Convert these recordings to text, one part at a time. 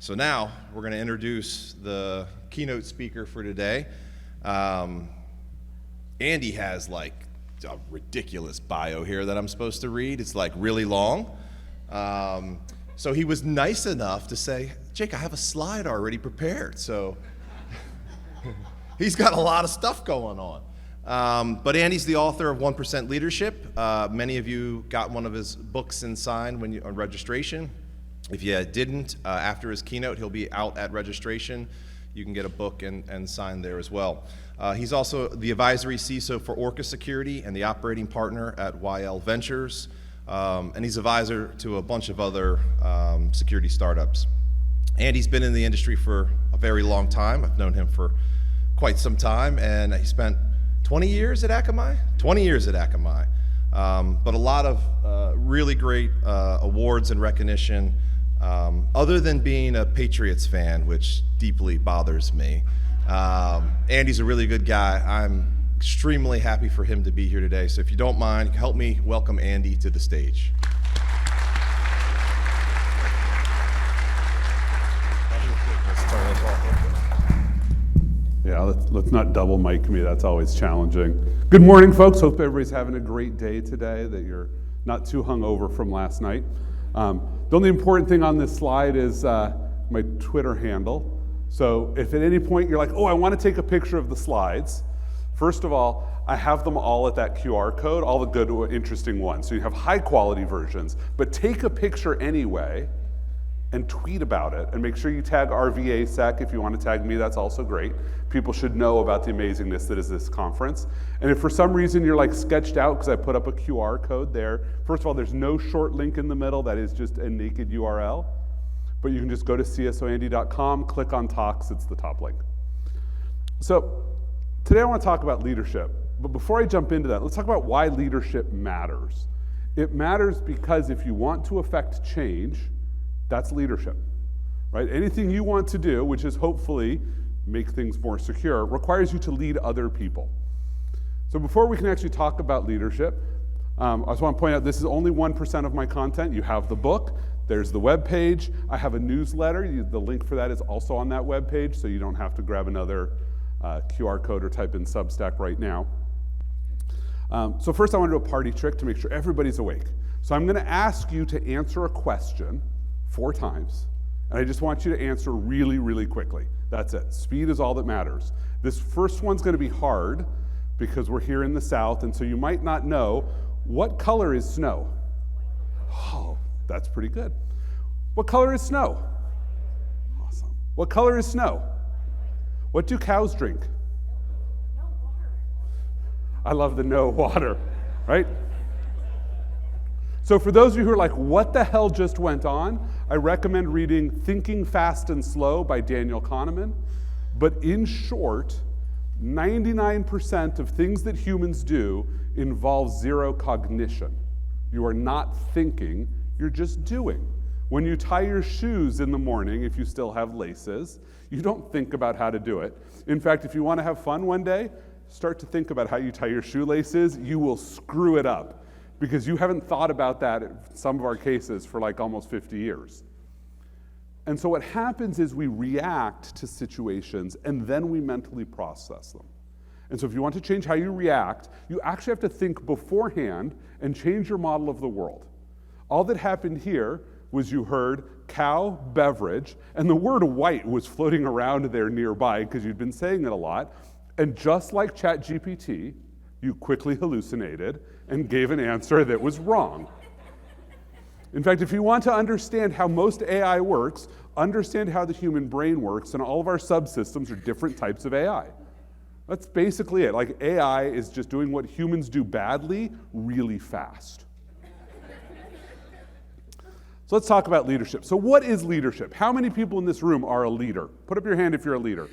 So now we're going to introduce the keynote speaker for today. Andy has like a ridiculous bio here that I'm supposed to read. It's like really long. So he was nice enough to say, Jake, I have a slide already prepared. So he's got a lot of stuff going on. But Andy's the author of 1% Leadership. Many of you got one of his books and signed when on registration. If you didn't, after his keynote, he'll be out at registration. You can get a book and sign there as well. He's also the Advisory CISO for Orca Security and the operating partner at YL Ventures. And he's advisor to a bunch of other security startups. Andy's been in the industry for a very long time. I've known him for quite some time, and he spent 20 years at Akamai? 20 years at Akamai. But a lot of really great awards and recognition, other than being a Patriots fan, which deeply bothers me. Andy's a really good guy. I'm extremely happy for him to be here today. So if you don't mind, help me welcome Andy to the stage. Yeah, let's not double mic me. That's always challenging. Good morning, folks. Hope everybody's having a great day today, that you're not too hungover from last night. The only important thing on this slide is my Twitter handle. So if at any point you're like, oh, I want to take a picture of the slides, first of all, I have them all at that QR code, all the good, interesting ones. So you have high quality versions, but take a picture anyway and tweet about it, and make sure you tag RVAsec. If you want to tag me, that's also great. People should know about the amazingness that is this conference. And if for some reason you're like sketched out because I put up a QR code there, first of all, there's no short link in the middle. That is just a naked URL. But you can just go to csoandy.com, click on Talks, it's the top link. So today I want to talk about leadership. But before I jump into that, let's talk about why leadership matters. It matters because if you want to affect change, that's leadership, right? Anything you want to do, which is hopefully make things more secure, requires you to lead other people. So before we can actually talk about leadership, I just want to point out this is only 1% of my content. You have the book, there's the web page. I have a newsletter. The link for that is also on that web page, so you don't have to grab another QR code or type in Substack right now. So first I want to do a party trick to make sure everybody's awake. So I'm going to ask you to answer a question 4 times, and I just want you to answer really, really quickly. That's it. Speed is all that matters. This first one's going to be hard because we're here in the South, and so you might not know, what color is snow? Oh, that's pretty good. What color is snow? Awesome. What color is snow? What do cows drink? No water. I love the no water, right? So for those of you who are like, what the hell just went on? I recommend reading Thinking Fast and Slow by Daniel Kahneman. But in short, 99% of things that humans do involve zero cognition. You are not thinking, you're just doing. When you tie your shoes in the morning, if you still have laces, you don't think about how to do it. In fact, if you want to have fun one day, start to think about how you tie your shoelaces. You will screw it up, because you haven't thought about that in some of our cases for like almost 50 years. And so what happens is we react to situations and then we mentally process them. And so if you want to change how you react, you actually have to think beforehand and change your model of the world. All that happened here was you heard cow, beverage, and the word white was floating around there nearby because you'd been saying it a lot. And just like ChatGPT, you quickly hallucinated and gave an answer that was wrong. In fact, if you want to understand how most AI works, understand how the human brain works, and all of our subsystems are different types of AI. That's basically it. Like, AI is just doing what humans do badly really fast. So let's talk about leadership. So what is leadership? How many people in this room are a leader? Put up your hand if you're a leader.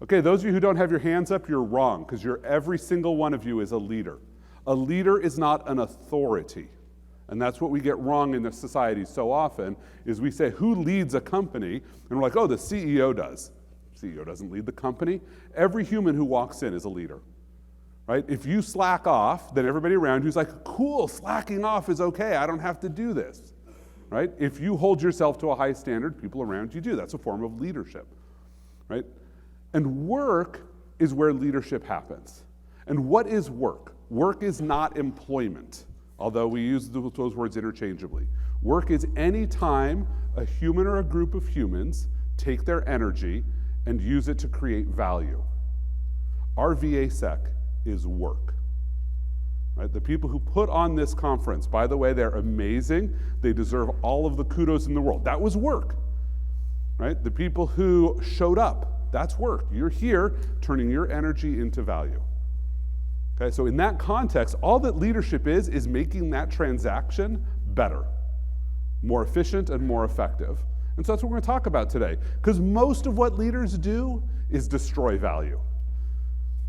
Okay, those of you who don't have your hands up, you're wrong, because every single one of you is a leader. A leader is not an authority. And that's what we get wrong in this society so often, is we say, who leads a company? And we're like, oh, the CEO does. The CEO doesn't lead the company. Every human who walks in is a leader, right? If you slack off, then everybody around you's like, cool, slacking off is okay, I don't have to do this. right? If you hold yourself to a high standard, people around you do. That's a form of leadership, right? And work is where leadership happens. And what is work? Work is not employment, although we use those words interchangeably. Work is any time a human or a group of humans take their energy and use it to create value. RVAsec is work. Right? The people who put on this conference, by the way, they're amazing. They deserve all of the kudos in the world. That was work. Right? The people who showed up, that's work. You're here turning your energy into value. Okay, so in that context, all that leadership is making that transaction better, more efficient and more effective. And so that's what we're going to talk about today. Because most of what leaders do is destroy value.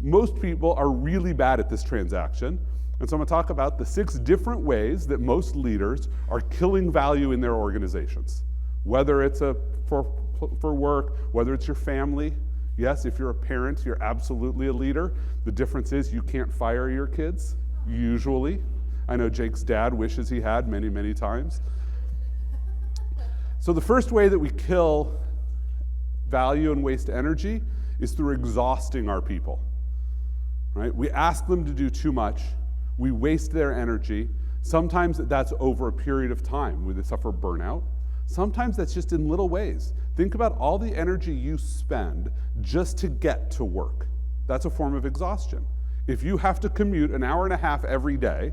Most people are really bad at this transaction. And so I'm going to talk about the 6 different ways that most leaders are killing value in their organizations. Whether it's for work, whether it's your family. Yes, if you're a parent, you're absolutely a leader. The difference is you can't fire your kids, usually. I know Jake's dad wishes he had many, many times. So the first way that we kill value and waste energy is through exhausting our people. Right? We ask them to do too much. We waste their energy. Sometimes that's over a period of time where they suffer burnout. Sometimes that's just in little ways. Think about all the energy you spend just to get to work. That's a form of exhaustion. If you have to commute an hour and a half every day,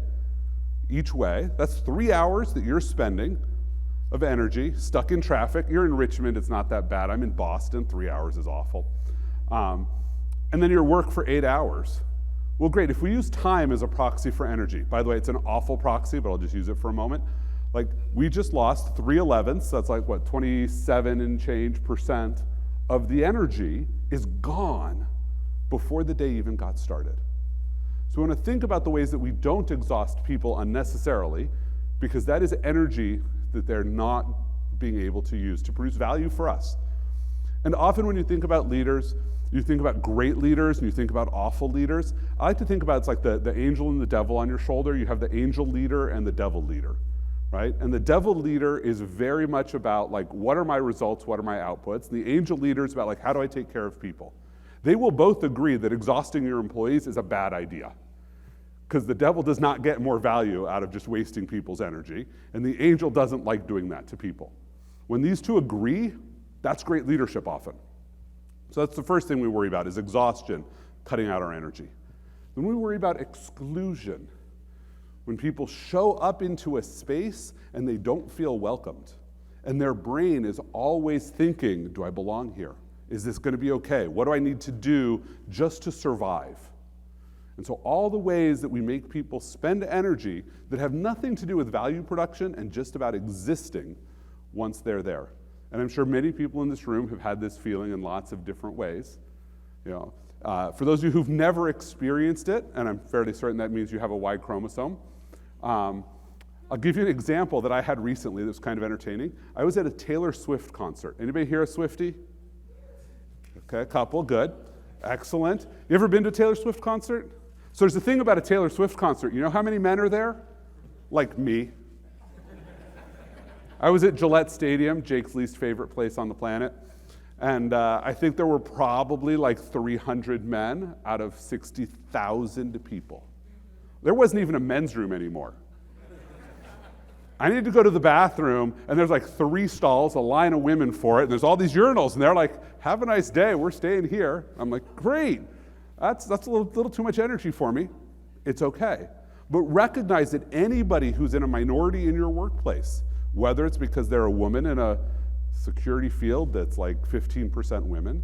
each way, that's 3 hours that you're spending of energy, stuck in traffic. You're in Richmond, it's not that bad. I'm in Boston, 3 hours is awful. And then your work for 8 hours. Well, great, if we use time as a proxy for energy, by the way, it's an awful proxy, but I'll just use it for a moment. Like, we just lost 3/11, that's like, what, 27 and change % of the energy is gone before the day even got started. So we want to think about the ways that we don't exhaust people unnecessarily, because that is energy that they're not being able to use to produce value for us. And often when you think about leaders, you think about great leaders and you think about awful leaders. I like to think about it's like the angel and the devil on your shoulder. You have the angel leader and the devil leader, right? And the devil leader is very much about like, what are my results? What are my outputs? The angel leader is about like, how do I take care of people? They will both agree that exhausting your employees is a bad idea, because the devil does not get more value out of just wasting people's energy, and the angel doesn't like doing that to people. When these two agree, that's great leadership often. So that's the first thing we worry about is exhaustion, cutting out our energy. Then we worry about exclusion. When people show up into a space and they don't feel welcomed, and their brain is always thinking, do I belong here? Is this going to be okay? What do I need to do just to survive? And so all the ways that we make people spend energy that have nothing to do with value production and just about existing once they're there. And I'm sure many people in this room have had this feeling in lots of different ways. You know, for those of you who've never experienced it, and I'm fairly certain that means you have a Y chromosome, I'll give you an example that I had recently that was kind of entertaining. I was at a Taylor Swift concert. Anybody here a Swiftie? Okay, a couple, good. Excellent. You ever been to a Taylor Swift concert? So there's the thing about a Taylor Swift concert. You know how many men are there? Like me. I was at Gillette Stadium, Jake's least favorite place on the planet. And I think there were probably like 300 men out of 60,000 people. There wasn't even a men's room anymore. I needed to go to the bathroom, and there's like 3 stalls, a line of women for it, and there's all these urinals, and they're like, have a nice day, we're staying here. I'm like, great. That's a little too much energy for me. It's okay. But recognize that anybody who's in a minority in your workplace, whether it's because they're a woman in a security field that's like 15% women,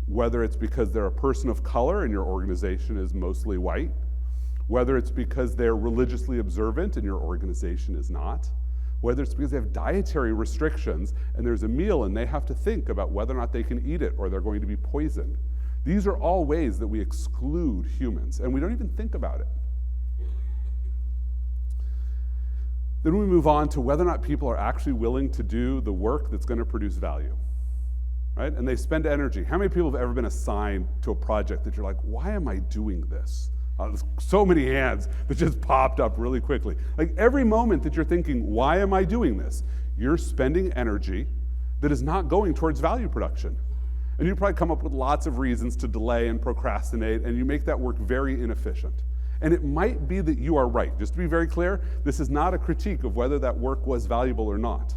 whether it's because they're a person of color and your organization is mostly white, whether it's because they're religiously observant and your organization is not, whether it's because they have dietary restrictions and there's a meal and they have to think about whether or not they can eat it or they're going to be poisoned. These are all ways that we exclude humans, and we don't even think about it. Then we move on to whether or not people are actually willing to do the work that's going to produce value, right? And they spend energy. How many people have ever been assigned to a project that you're like, why am I doing this? There's so many hands that just popped up really quickly. Like every moment that you're thinking, why am I doing this? you're spending energy that is not going towards value production. And you probably come up with lots of reasons to delay and procrastinate, and you make that work very inefficient. And it might be that you are right. Just to be very clear, this is not a critique of whether that work was valuable or not,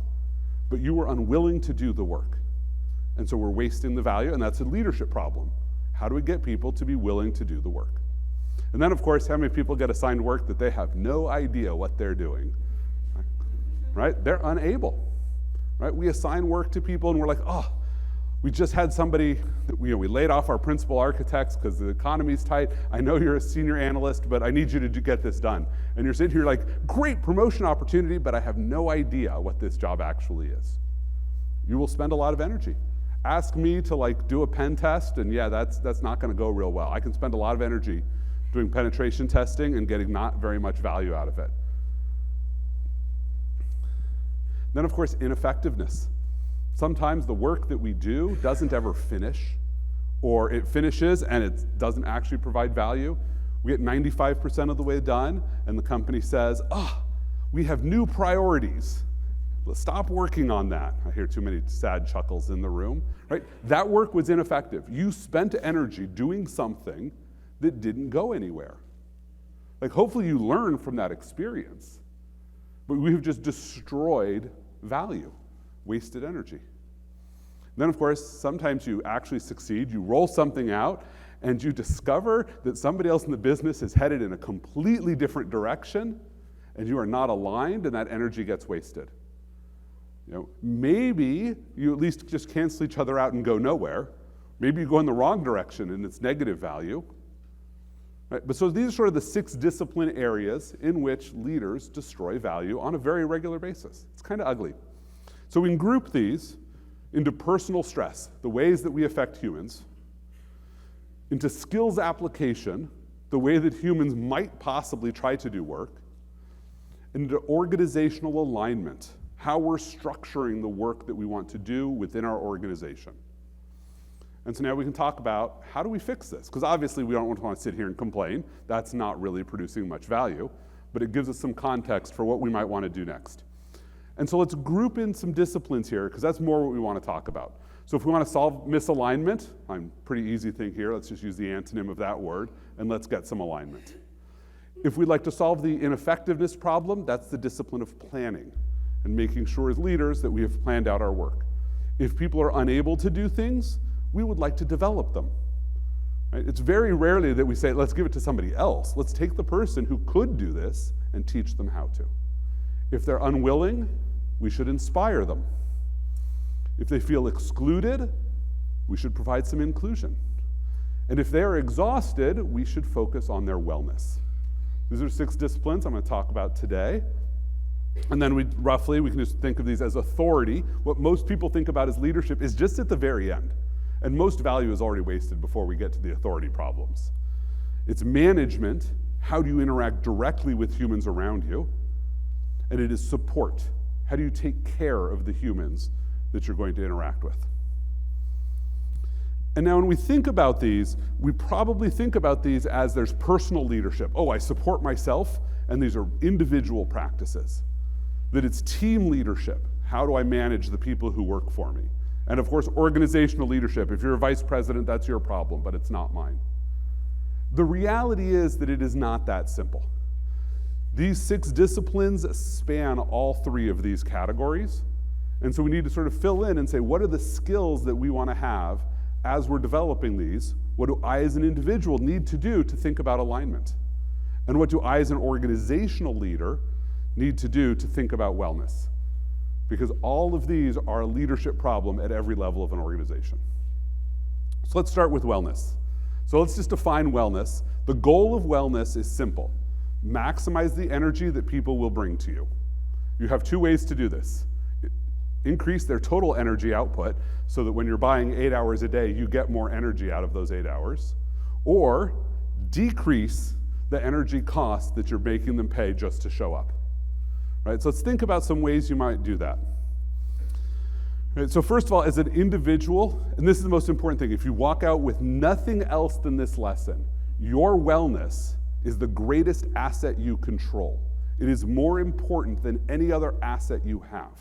but you were unwilling to do the work. And so we're wasting the value, and that's a leadership problem. How do we get people to be willing to do the work? And then, of course, how many people get assigned work that they have no idea what they're doing? Right? They're unable. Right? We assign work to people, and we're like, oh, we just had somebody, we laid off our principal architects because the economy's tight. I know you're a senior analyst, but I need you to get this done. And you're sitting here like, great promotion opportunity, but I have no idea what this job actually is. You will spend a lot of energy. Ask me to do a pen test, and yeah, that's not going to go real well. I can spend a lot of energy doing penetration testing and getting not very much value out of it. Then, of course, ineffectiveness. Sometimes the work that we do doesn't ever finish, or it finishes and it doesn't actually provide value. We get 95% of the way done, and the company says, we have new priorities. Let's stop working on that. I hear too many sad chuckles in the room, right? That work was ineffective. You spent energy doing something that didn't go anywhere. Hopefully you learn from that experience, but we have just destroyed value, wasted energy. Then, of course, sometimes you actually succeed. You roll something out, and you discover that somebody else in the business is headed in a completely different direction, and you are not aligned, and that energy gets wasted. Maybe you at least just cancel each other out and go nowhere. Maybe you go in the wrong direction, and it's negative value. Right? But so these are sort of the 6 discipline areas in which leaders destroy value on a very regular basis. It's kind of ugly. So we can group these into personal stress, the ways that we affect humans, into skills application, the way that humans might possibly try to do work, and into organizational alignment, how we're structuring the work that we want to do within our organization. And so now we can talk about how do we fix this? Because obviously we don't want to sit here and complain. That's not really producing much value, but it gives us some context for what we might want to do next. And so let's group in some disciplines here, because that's more what we want to talk about. So if we want to solve misalignment, pretty easy thing here, let's just use the antonym of that word, and let's get some alignment. If we'd like to solve the ineffectiveness problem, that's the discipline of planning and making sure as leaders that we have planned out our work. If people are unable to do things, we would like to develop them. Right? It's very rarely that we say, let's give it to somebody else. Let's take the person who could do this and teach them how to. If they're unwilling, we should inspire them. If they feel excluded, we should provide some inclusion. And if they're exhausted, we should focus on their wellness. These are 6 disciplines I'm going to talk about today. And then we can just think of these as authority. What most people think about as leadership is just at the very end. And most value is already wasted before we get to the authority problems. It's management. How do you interact directly with humans around you? And it is support. How do you take care of the humans that you're going to interact with? And now when we think about these, we probably think about these as there's personal leadership. I support myself, and these are individual practices. That it's team leadership. How do I manage the people who work for me? And of course, organizational leadership. If you're a vice president, that's your problem, but it's not mine. The reality is that it is not that simple. These 6 disciplines span all 3 of these categories. And so we need to sort of fill in and say, what are the skills that we want to have as we're developing these? What do I as an individual need to do to think about alignment? And what do I as an organizational leader need to do to think about wellness? Because all of these are a leadership problem at every level of an organization. So let's start with wellness. So let's just define wellness. The goal of wellness is simple. Maximize the energy that people will bring to you. You have 2 ways to do this. Increase their total energy output so that when you're buying 8 hours a day, you get more energy out of those 8 hours. Or decrease the energy cost that you're making them pay just to show up. Right? So let's think about some ways you might do that. Right, so first of all, as an individual, and this is the most important thing, if you walk out with nothing else than this lesson, your wellness is the greatest asset you control. It is more important than any other asset you have.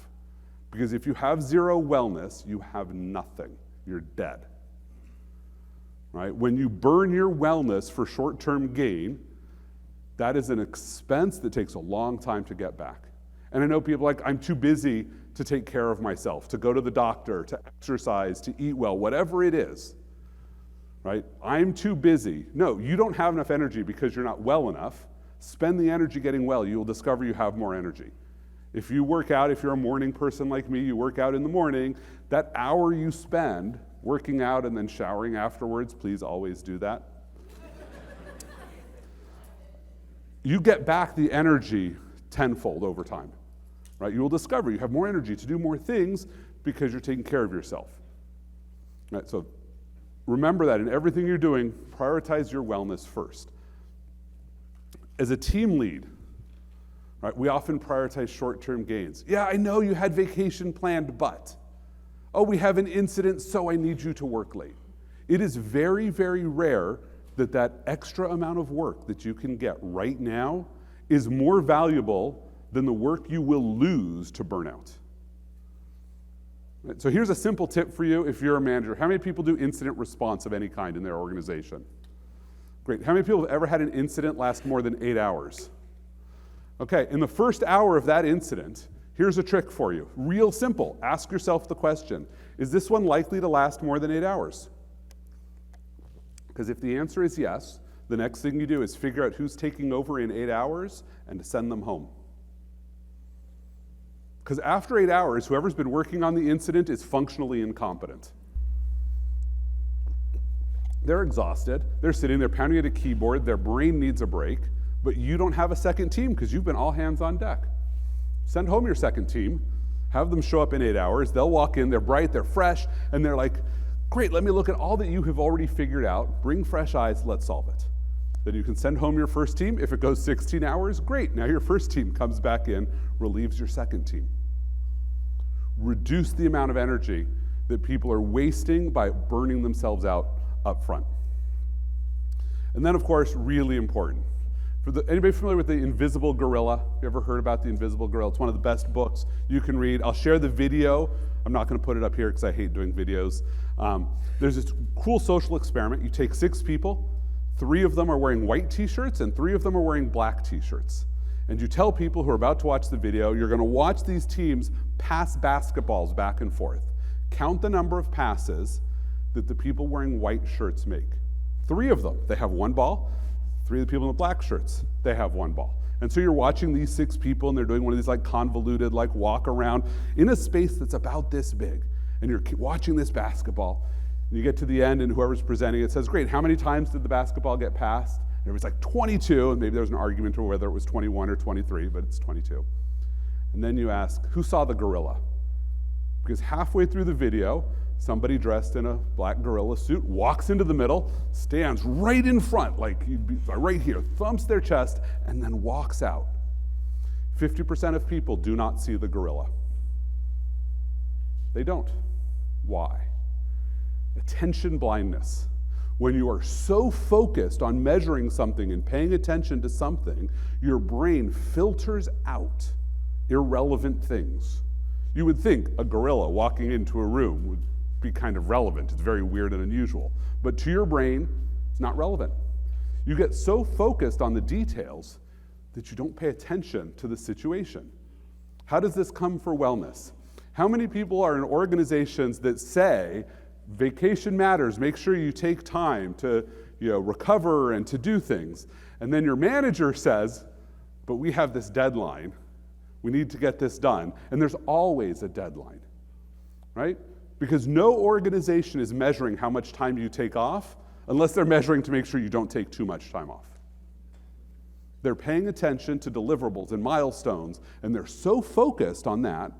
Because if you have zero wellness, you have nothing. You're dead. Right? When you burn your wellness for short-term gain, that is an expense that takes a long time to get back. And I know people are like, I'm too busy to take care of myself, to go to the doctor, to exercise, to eat well, whatever it is. Right? I'm too busy. No, you don't have enough energy because you're not well enough. Spend the energy getting well. You will discover you have more energy. If you work out, if you're a morning person like me, you work out in the morning, that hour you spend working out and then showering afterwards, please always do that. You get back the energy tenfold over time, right? You will discover you have more energy to do more things because you're taking care of yourself. Right, so remember that in everything you're doing, prioritize your wellness first. As a team lead, right, we often prioritize short-term gains. Yeah, I know you had vacation planned, but, oh, we have an incident, so I need you to work late. It is very, very rare that that extra amount of work that you can get right now is more valuable than the work you will lose to burnout. Right, so here's a simple tip for you if you're a manager. How many people do incident response of any kind in their organization? Great. How many people have ever had an incident last more than 8 hours? Okay, in the first hour of that incident, here's a trick for you. Real simple. Ask yourself the question, is this one likely to last more than 8 hours? Because if the answer is yes, the next thing you do is figure out who's taking over in 8 hours and to send them home. Because after 8 hours, whoever's been working on the incident is functionally incompetent. They're exhausted, they're sitting there pounding at a keyboard, their brain needs a break, but you don't have a second team because you've been all hands on deck. Send home your second team, have them show up in 8 hours, they'll walk in, they're bright, they're fresh, and they're like, great, let me look at all that you have already figured out, bring fresh eyes, let's solve it. Then you can send home your first team. If it goes 16 hours, great, now your first team comes back in, relieves your second team. Reduce the amount of energy that people are wasting by burning themselves out up front. And then, of course, really important. Anybody familiar with The Invisible Gorilla? You ever heard about The Invisible Gorilla? It's one of the best books you can read. I'll share the video. I'm not going to put it up here because I hate doing videos. There's this cool social experiment. You take 6 people, 3 of them are wearing white t-shirts and 3 of them are wearing black t-shirts. And you tell people who are about to watch the video, you're going to watch these teams pass basketballs back and forth. Count the number of passes that the people wearing white shirts make. 3 of them, they have 1 ball. 3 of the people in the black shirts, they have 1 ball. And so you're watching these 6 people and they're doing one of these like convoluted like walk around in a space that's about this big. And you're watching this basketball and you get to the end and whoever's presenting it says, great, how many times did the basketball get passed? And everybody's like 22, and maybe there was an argument over whether it was 21 or 23, but it's 22. And then you ask, who saw the gorilla? Because halfway through the video, somebody dressed in a black gorilla suit walks into the middle, stands right in front, like right here, thumps their chest, and then walks out. 50% of people do not see the gorilla. They don't. Why? Attention blindness. When you are so focused on measuring something and paying attention to something, your brain filters out irrelevant things. You would think a gorilla walking into a room would be kind of relevant. It's very weird and unusual. But to your brain, it's not relevant. You get so focused on the details that you don't pay attention to the situation. How does this come for wellness? How many people are in organizations that say, vacation matters, make sure you take time to recover and to do things. And then your manager says, but we have this deadline. We need to get this done. And there's always a deadline, right? Because no organization is measuring how much time you take off unless they're measuring to make sure you don't take too much time off. They're paying attention to deliverables and milestones, and they're so focused on that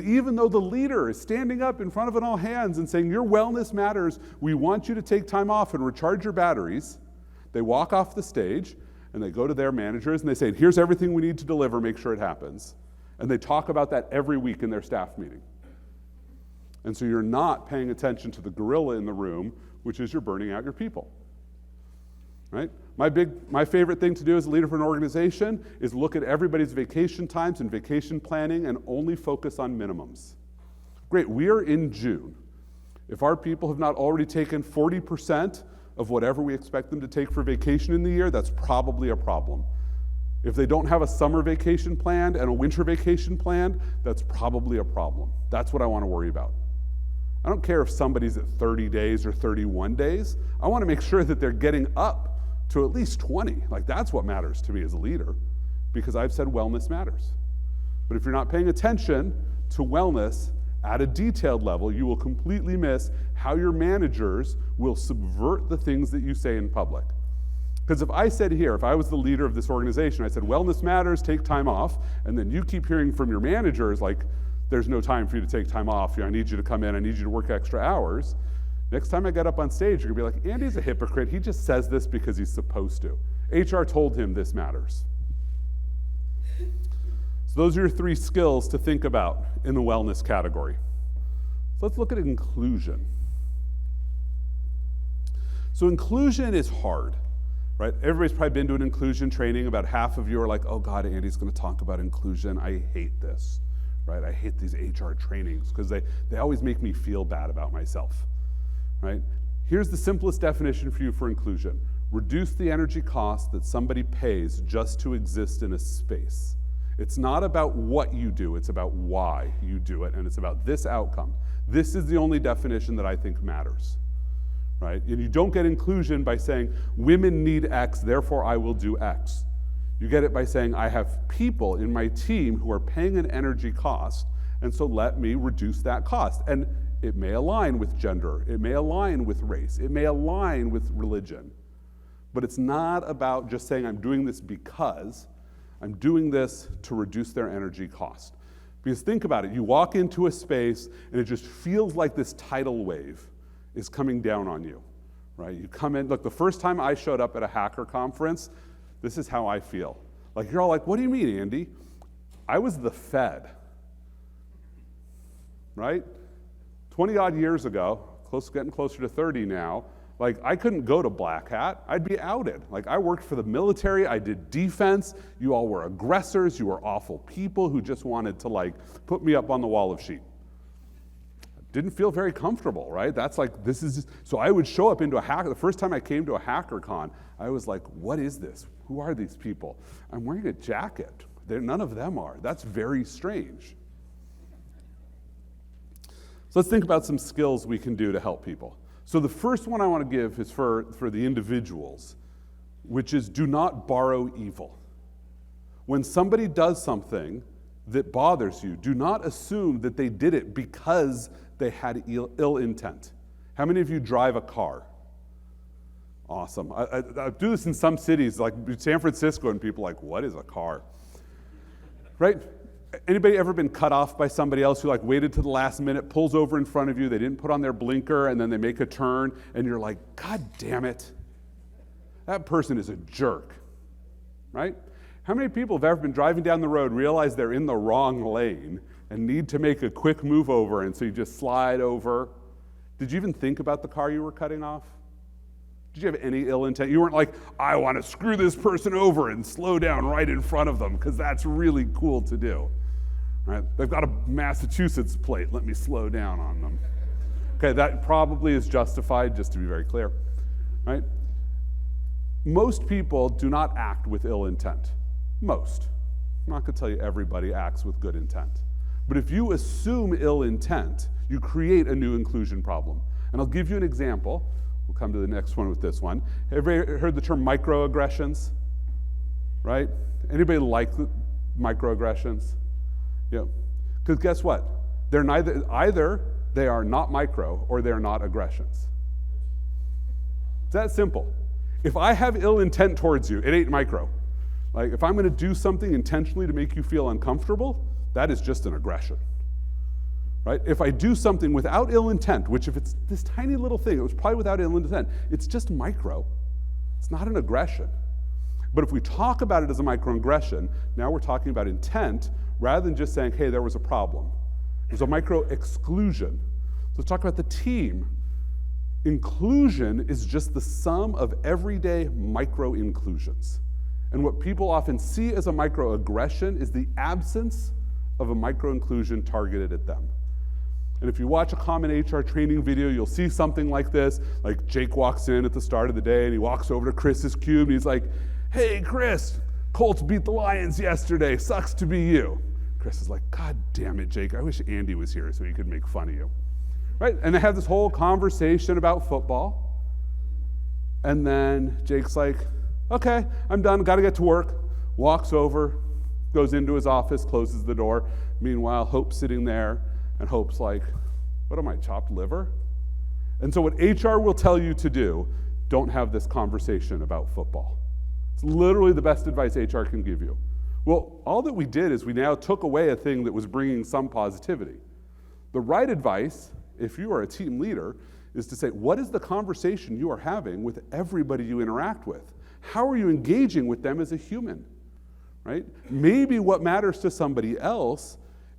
even though the leader is standing up in front of an all hands and saying, your wellness matters, we want you to take time off and recharge your batteries, they walk off the stage and they go to their managers and they say, here's everything we need to deliver, make sure it happens. And they talk about that every week in their staff meeting. And so you're not paying attention to the gorilla in the room, which is you're burning out your people, right? My favorite thing to do as a leader for an organization is look at everybody's vacation times and vacation planning and only focus on minimums. Great, we are in June. If our people have not already taken 40% of whatever we expect them to take for vacation in the year, that's probably a problem. If they don't have a summer vacation planned and a winter vacation planned, that's probably a problem. That's what I want to worry about. I don't care if somebody's at 30 days or 31 days. I want to make sure that they're getting up to at least 20. Like, that's what matters to me as a leader, because I've said wellness matters. But if you're not paying attention to wellness at a detailed level, you will completely miss how your managers will subvert the things that you say in public. Because if I said here, if I was the leader of this organization, I said, wellness matters, take time off, and then you keep hearing from your managers, like, there's no time for you to take time off, I need you to come in, I need you to work extra hours. Next time I get up on stage, you're gonna be like, Andy's a hypocrite, he just says this because he's supposed to. HR told him this matters. So those are your 3 skills to think about in the wellness category. So let's look at inclusion. So inclusion is hard, right? Everybody's probably been to an inclusion training. About half of you are like, oh God, Andy's gonna talk about inclusion. I hate this, right? I hate these HR trainings because they always make me feel bad about myself, right? Here's the simplest definition for you for inclusion. Reduce the energy cost that somebody pays just to exist in a space. It's not about what you do, it's about why you do it, and it's about this outcome. This is the only definition that I think matters, right? And you don't get inclusion by saying, women need X, therefore I will do X. You get it by saying, I have people in my team who are paying an energy cost, and so let me reduce that cost. And it may align with gender, it may align with race, it may align with religion. But it's not about just saying, I'm doing this because, I'm doing this to reduce their energy cost. Because think about it, you walk into a space and it just feels like this tidal wave is coming down on you, right? You come in, look, the first time I showed up at a hacker conference, this is how I feel. Like, you're all like, what do you mean, Andy? I was the Fed, right? 20 odd years ago, getting closer to 30 now, like, I couldn't go to Black Hat, I'd be outed. Like, I worked for the military, I did defense, you all were aggressors, you were awful people who just wanted to, like, put me up on the wall of sheep. Didn't feel very comfortable, right? That's like, this is just, so I would show up into a hacker, the first time I came to a hacker con, I was like, what is this? Who are these people? I'm wearing a jacket. None of them are. That's very strange. So let's think about some skills we can do to help people. So the first one I want to give is for the individuals, which is do not borrow evil. When somebody does something that bothers you, do not assume that they did it because they had ill intent. How many of you drive a car? Awesome. I do this in some cities, like San Francisco, and people are like, what is a car? Right? Anybody ever been cut off by somebody else who like waited to the last minute, pulls over in front of you, they didn't put on their blinker, and then they make a turn, and you're like, God damn it. That person is a jerk, right? How many people have ever been driving down the road, realize they're in the wrong lane, and need to make a quick move over, and so you just slide over? Did you even think about the car you were cutting off? Did you have any ill intent? You weren't like, I want to screw this person over and slow down right in front of them, because that's really cool to do. Right? They've got a Massachusetts plate, let me slow down on them. Okay, that probably is justified, just to be very clear. Right? Most people do not act with ill intent. Most. I'm not going to tell you everybody acts with good intent. But if you assume ill intent, you create a new inclusion problem. And I'll give you an example. We'll come to the next one with this one. Have you ever heard the term microaggressions? Right? Anybody like microaggressions? Yeah. Because guess what? They're either they are not micro or they're not aggressions. It's that simple. If I have ill intent towards you, it ain't micro. Like, if I'm going to do something intentionally to make you feel uncomfortable, that is just an aggression. Right? If I do something without ill intent, which if it's this tiny little thing, it was probably without ill intent, it's just micro. It's not an aggression. But if we talk about it as a microaggression, now we're talking about intent rather than just saying, hey, there was a problem. It was a micro-exclusion. So let's talk about the team. Inclusion is just the sum of everyday micro-inclusions. And what people often see as a microaggression is the absence of a micro-inclusion targeted at them. And if you watch a common HR training video, you'll see something like this. Like Jake walks in at the start of the day and he walks over to Chris's cube and he's like, "Hey, Chris, Colts beat the Lions yesterday. Sucks to be you." Chris is like, "God damn it, Jake. I wish Andy was here so he could make fun of you." Right? And they have this whole conversation about football. And then Jake's like, "Okay, I'm done. Got to get to work." Walks over, goes into his office, closes the door. Meanwhile, Hope's sitting there. And Hope's like, "What am I, chopped liver?" And so what HR will tell you to do, don't have this conversation about football. It's literally the best advice HR can give you. Well, all that we did is we now took away a thing that was bringing some positivity. The right advice, if you are a team leader, is to say, what is the conversation you are having with everybody you interact with? How are you engaging with them as a human, right? Maybe what matters to somebody else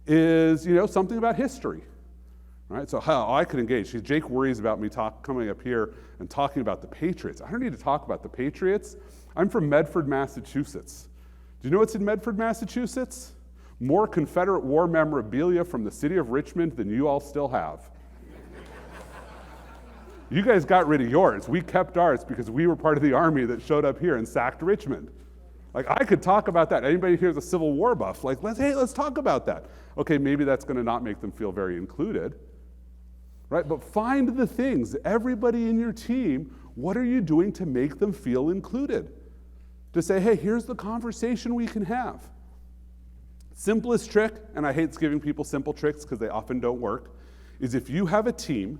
is, something about history, right? So how I could engage. Jake worries about me coming up here and talking about the Patriots. I don't need to talk about the Patriots. I'm from Medford, Massachusetts. Do you know what's in Medford, Massachusetts? More Confederate War memorabilia from the city of Richmond than you all still have. You guys got rid of yours. We kept ours because we were part of the army that showed up here and sacked Richmond. Like, I could talk about that. Anybody here's a Civil War buff? Like, let's talk about that. Okay, maybe that's going to not make them feel very included, right? But find the things. Everybody in your team, what are you doing to make them feel included? To say, hey, here's the conversation we can have. Simplest trick, and I hate giving people simple tricks because they often don't work, is if you have a team,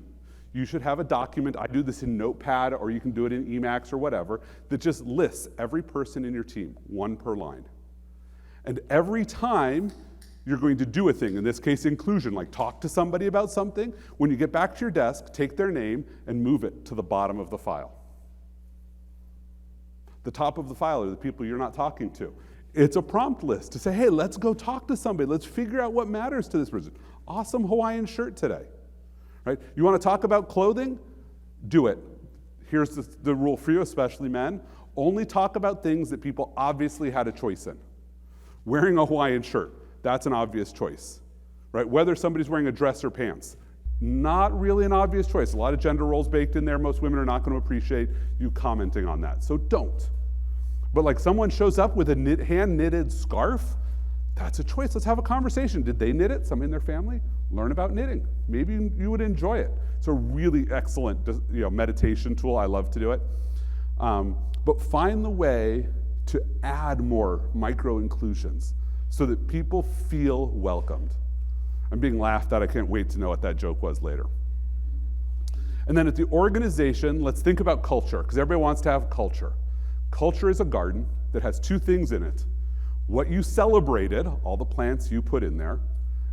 you should have a document. I do this in Notepad, or you can do it in Emacs or whatever, that just lists every person in your team, one per line. And every time you're going to do a thing, in this case inclusion, like talk to somebody about something, when you get back to your desk, take their name and move it to the bottom of the file. The top of the file are the people you're not talking to. It's a prompt list to say, hey, let's go talk to somebody. Let's figure out what matters to this person. Awesome Hawaiian shirt today. Right? You want to talk about clothing? Do it. Here's the rule for you, especially men. Only talk about things that people obviously had a choice in. Wearing a Hawaiian shirt, that's an obvious choice. Right? Whether somebody's wearing a dress or pants, not really an obvious choice. A lot of gender roles baked in there. Most women are not going to appreciate you commenting on that. So don't. But like someone shows up with a hand-knitted scarf, that's a choice. Let's have a conversation. Did they knit it? Somebody in their family? Learn about knitting. Maybe you would enjoy it. It's a really excellent meditation tool. I love to do it. But find the way to add more micro-inclusions so that people feel welcomed. I'm being laughed at. I can't wait to know what that joke was later. And then at the organization, let's think about culture, because everybody wants to have culture. Culture is a garden that has two things in it. What you celebrated, all the plants you put in there,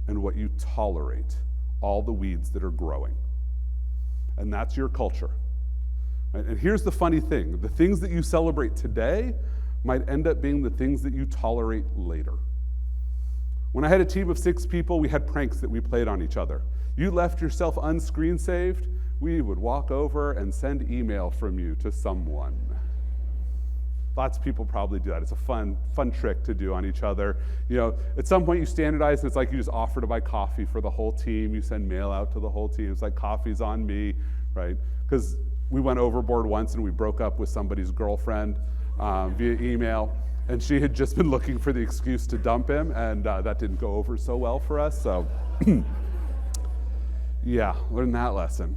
and what you tolerate, all the weeds that are growing. And that's your culture. Right? And here's the funny thing. The things that you celebrate today might end up being the things that you tolerate later. When I had a team of 6 people, we had pranks that we played on each other. You left yourself unscreen saved, we would walk over and send email from you to someone. Lots of people probably do that. It's a fun trick to do on each other. At some point you standardize, and it's like you just offer to buy coffee for the whole team. You send mail out to the whole team. It's like coffee's on me, right? Because we went overboard once and we broke up with somebody's girlfriend via email, and she had just been looking for the excuse to dump him, and that didn't go over so well for us. So, yeah, learn that lesson.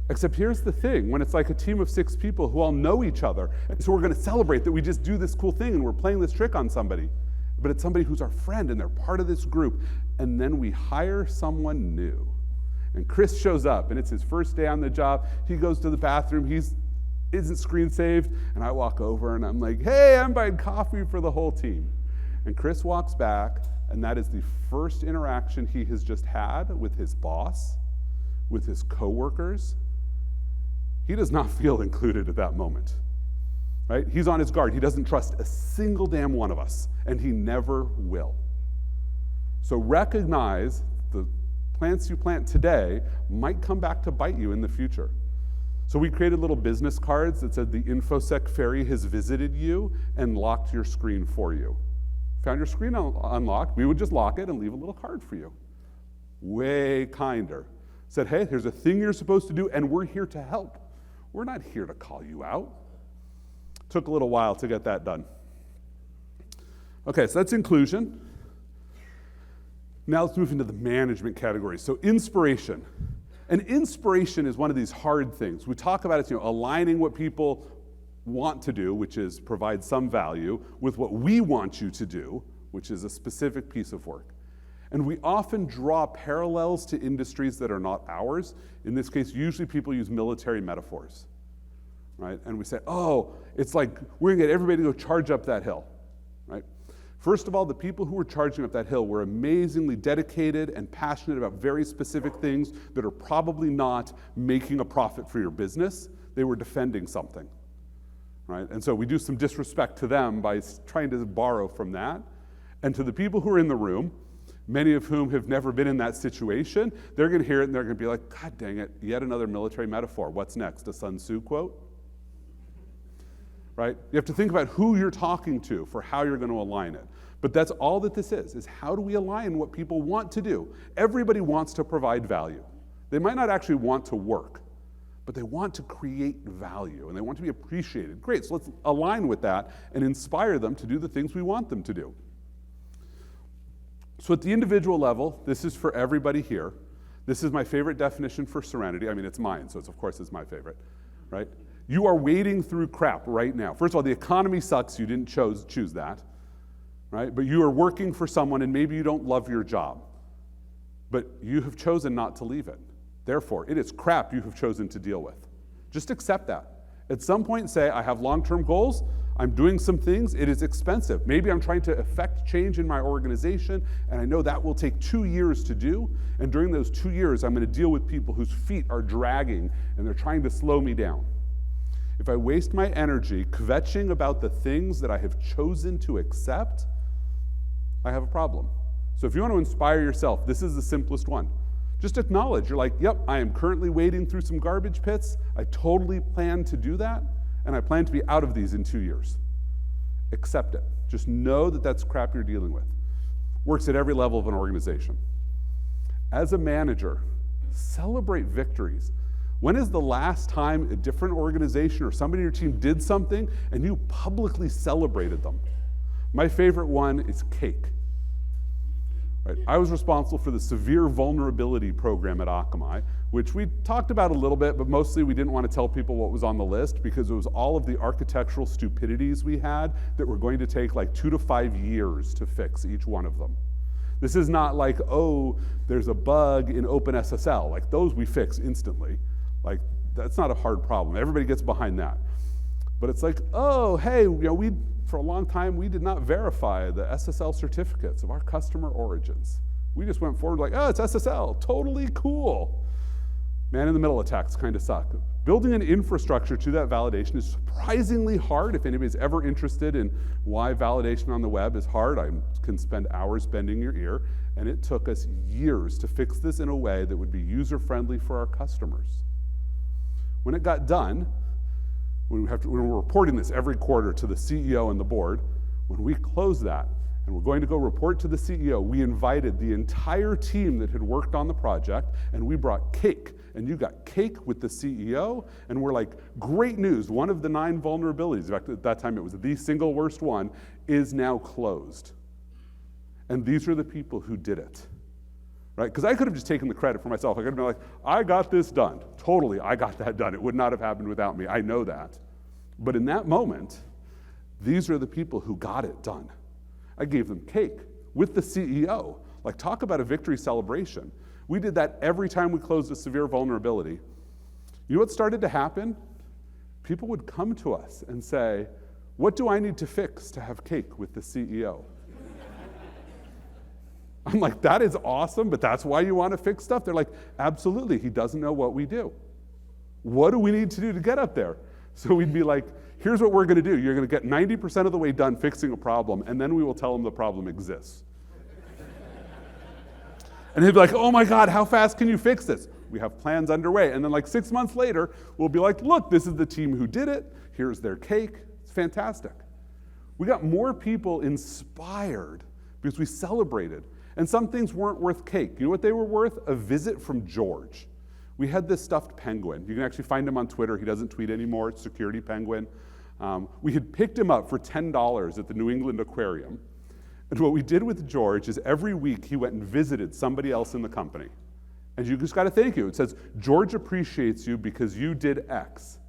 Except here's the thing, when it's like a team of 6 people who all know each other, and so we're going to celebrate that we just do this cool thing and we're playing this trick on somebody, but it's somebody who's our friend and they're part of this group, and then we hire someone new. And Chris shows up, and it's his first day on the job. He goes to the bathroom, isn't screen saved, and I walk over and I'm like, hey, I'm buying coffee for the whole team. And Chris walks back, and that is the first interaction he has just had with his boss, with his coworkers. He does not feel included at that moment, right? He's on his guard. He doesn't trust a single damn one of us, and he never will. So recognize the plants you plant today might come back to bite you in the future. So we created little business cards that said the InfoSec fairy has visited you and locked your screen for you. Found your screen unlocked, we would just lock it and leave a little card for you. way kinder. Said, hey, here's a thing you're supposed to do, and we're here to help. We're not here to call you out. Took a little while to get that done. Okay, so that's inclusion. Now let's move into the management category. So inspiration. And inspiration is one of these hard things. We talk about it, aligning what people want to do, which is provide some value, with what we want you to do, which is a specific piece of work. And we often draw parallels to industries that are not ours. In this case, usually people use military metaphors, right? And we say, oh, it's like we're gonna get everybody to go charge up that hill, right? First of all, the people who were charging up that hill were amazingly dedicated and passionate about very specific things that are probably not making a profit for your business. They were defending something, right? And so we do some disrespect to them by trying to borrow from that. And to the people who are in the room, many of whom have never been in that situation, they're gonna hear it and they're gonna be like, God dang it, yet another military metaphor. What's next, a Sun Tzu quote? Right? You have to think about who you're talking to for how you're gonna align it. But that's all that this is how do we align what people want to do? Everybody wants to provide value. They might not actually want to work, but they want to create value and they want to be appreciated. Great, so let's align with that and inspire them to do the things we want them to do. So at the individual level, this is for everybody here. This is my favorite definition for serenity. I mean, it's mine, so of course it's my favorite, right? You are wading through crap right now. First of all, the economy sucks, you didn't choose that, right? But you are working for someone and maybe you don't love your job, but you have chosen not to leave it. Therefore, it is crap you have chosen to deal with. Just accept that. At some point say, I have long-term goals, I'm doing some things, it is expensive. Maybe I'm trying to effect change in my organization, and I know that will take 2 years to do, and during those 2 years, I'm gonna deal with people whose feet are dragging, and they're trying to slow me down. If I waste my energy kvetching about the things that I have chosen to accept, I have a problem. So if you want to inspire yourself, this is the simplest one. Just acknowledge, you're like, yep, I am currently wading through some garbage pits. I totally plan to do that, and I plan to be out of these in 2 years. Accept it. Just know that that's crap you're dealing with. Works at every level of an organization. As a manager, celebrate victories. When is the last time a different organization or somebody in your team did something and you publicly celebrated them? My favorite one is cake. Right. I was responsible for the severe vulnerability program at Akamai, which we talked about a little bit, but mostly we didn't want to tell people what was on the list because it was all of the architectural stupidities we had that were going to take like 2 to 5 years to fix each one of them. This is not like, oh, there's a bug in OpenSSL. Like those we fix instantly. Like that's not a hard problem. Everybody gets behind that. But it's like, oh, hey, for a long time, we did not verify the SSL certificates of our customer origins. We just went forward like, oh, it's SSL, totally cool. Man-in-the-middle attacks kind of suck. Building an infrastructure to that validation is surprisingly hard. If anybody's ever interested in why validation on the web is hard, I can spend hours bending your ear. And it took us years to fix this in a way that would be user-friendly for our customers. When it got done, when we're reporting this every quarter to the CEO and the board, when we closed that and we're going to go report to the CEO, we invited the entire team that had worked on the project and we brought cake. And you got cake with the CEO and we're like, great news, one of the 9 vulnerabilities, in fact at that time it was the single worst one, is now closed. And these are the people who did it. Right? Because I could have just taken the credit for myself. I could have been like, I got this done. Totally, I got that done. It would not have happened without me. I know that. But in that moment, these are the people who got it done. I gave them cake with the CEO. Like, talk about a victory celebration. We did that every time we closed a severe vulnerability. You know what started to happen? People would come to us and say, what do I need to fix to have cake with the CEO? I'm like, that is awesome, but that's why you want to fix stuff? They're like, absolutely, he doesn't know what we do. What do we need to do to get up there? So we'd be like, here's what we're going to do. You're going to get 90% of the way done fixing a problem, and then we will tell him the problem exists. And he'd be like, oh my God, how fast can you fix this? We have plans underway. And then like 6 months later, we'll be like, look, this is the team who did it. Here's their cake. It's fantastic. We got more people inspired because we celebrated. And some things weren't worth cake. You know what they were worth? A visit from George. We had this stuffed penguin. You can actually find him on Twitter. He doesn't tweet anymore. It's Security Penguin. We had picked him up for $10 at the New England Aquarium. And what we did with George is every week he went and visited somebody else in the company. And you just got to thank you. It says, George appreciates you because you did X.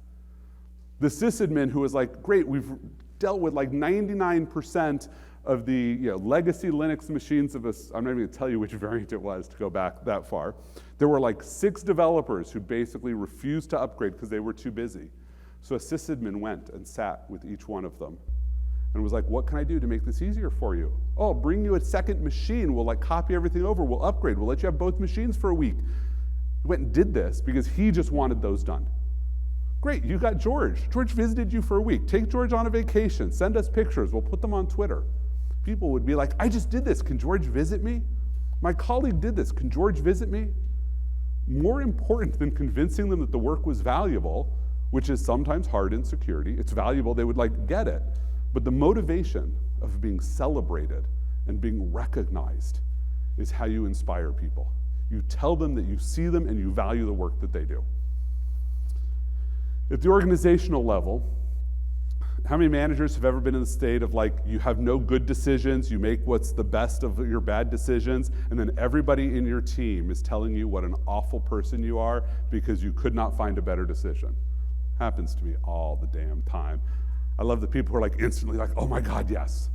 The sysadmin who was like, great, we've dealt with like 99% of the legacy Linux machines of us. I'm not even going to tell you which variant it was to go back that far. There were like 6 developers who basically refused to upgrade because they were too busy. So a sysadmin went and sat with each one of them and was like, what can I do to make this easier for you? Oh, I'll bring you a second machine. We'll like copy everything over. We'll upgrade. We'll let you have both machines for a week. He went and did this because he just wanted those done. Great, you got George. George visited you for a week. Take George on a vacation. Send us pictures. We'll put them on Twitter. People would be like, I just did this. Can George visit me? My colleague did this. Can George visit me? More important than convincing them that the work was valuable, which is sometimes hard in security. It's valuable. They would like get it. But the motivation of being celebrated and being recognized is how you inspire people. You tell them that you see them and you value the work that they do. At the organizational level, how many managers have ever been in the state of like, you have no good decisions, you make what's the best of your bad decisions, and then everybody in your team is telling you what an awful person you are because you could not find a better decision? Happens to me all the damn time. I love the people who are like instantly like, oh my God, yes.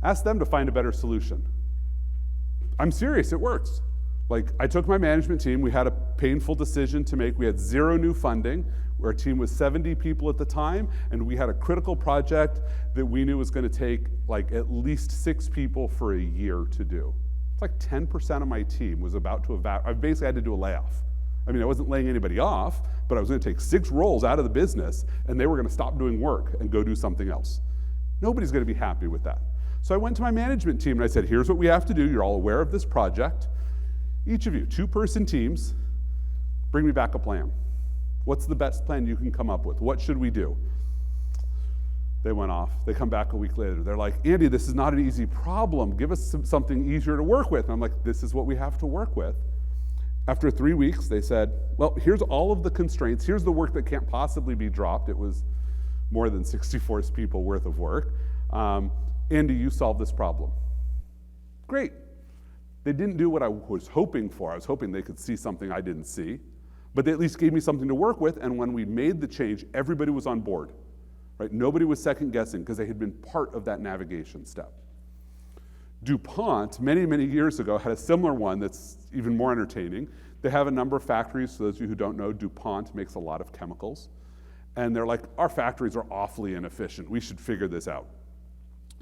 Ask them to find a better solution. I'm serious, it works. Like, I took my management team, we had a painful decision to make. We had 0 new funding. Our team was 70 people at the time, and we had a critical project that we knew was gonna take like at least 6 people for a year to do. It's like 10% of my team was about to I basically had to do a layoff. I mean, I wasn't laying anybody off, but I was gonna take 6 roles out of the business, and they were gonna stop doing work and go do something else. Nobody's gonna be happy with that. So I went to my management team and I said, here's what we have to do. You're all aware of this project. Each of you, 2-person teams, bring me back a plan. What's the best plan you can come up with? What should we do? They went off. They come back a week later. They're like, Andy, this is not an easy problem. Give us something easier to work with. And I'm like, this is what we have to work with. After 3 weeks, they said, well, here's all of the constraints. Here's the work that can't possibly be dropped. It was more than 64 people worth of work. Andy, you solve this problem. Great. They didn't do what I was hoping for. I was hoping they could see something I didn't see, but they at least gave me something to work with, and when we made the change, everybody was on board, right? Nobody was second guessing because they had been part of that navigation step. DuPont, many, many years ago, had a similar one that's even more entertaining. They have a number of factories. For those of you who don't know, DuPont makes a lot of chemicals, and they're like, our factories are awfully inefficient. We should figure this out.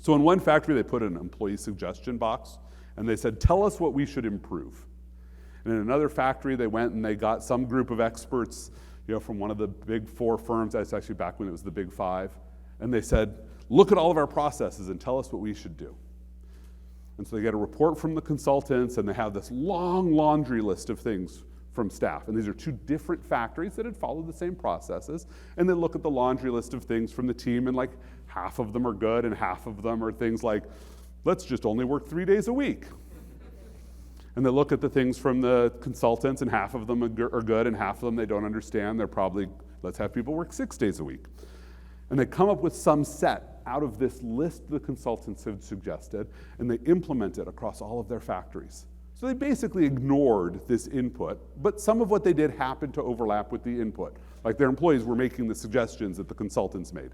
So in one factory, they put an employee suggestion box, and they said, tell us what we should improve. And in another factory, they went and they got some group of experts, from one of the big 4 firms. That's actually back when it was the big 5. And they said, look at all of our processes and tell us what we should do. And so they get a report from the consultants, and they have this long laundry list of things from staff. And these are 2 different factories that had followed the same processes. And they look at the laundry list of things from the team, and like half of them are good, and half of them are things like, let's just only work 3 days a week. And they look at the things from the consultants, and half of them are good, and half of them they don't understand. They're probably, let's have people work 6 days a week. And they come up with some set out of this list the consultants had suggested, and they implement it across all of their factories. So they basically ignored this input, but some of what they did happened to overlap with the input. Like their employees were making the suggestions that the consultants made.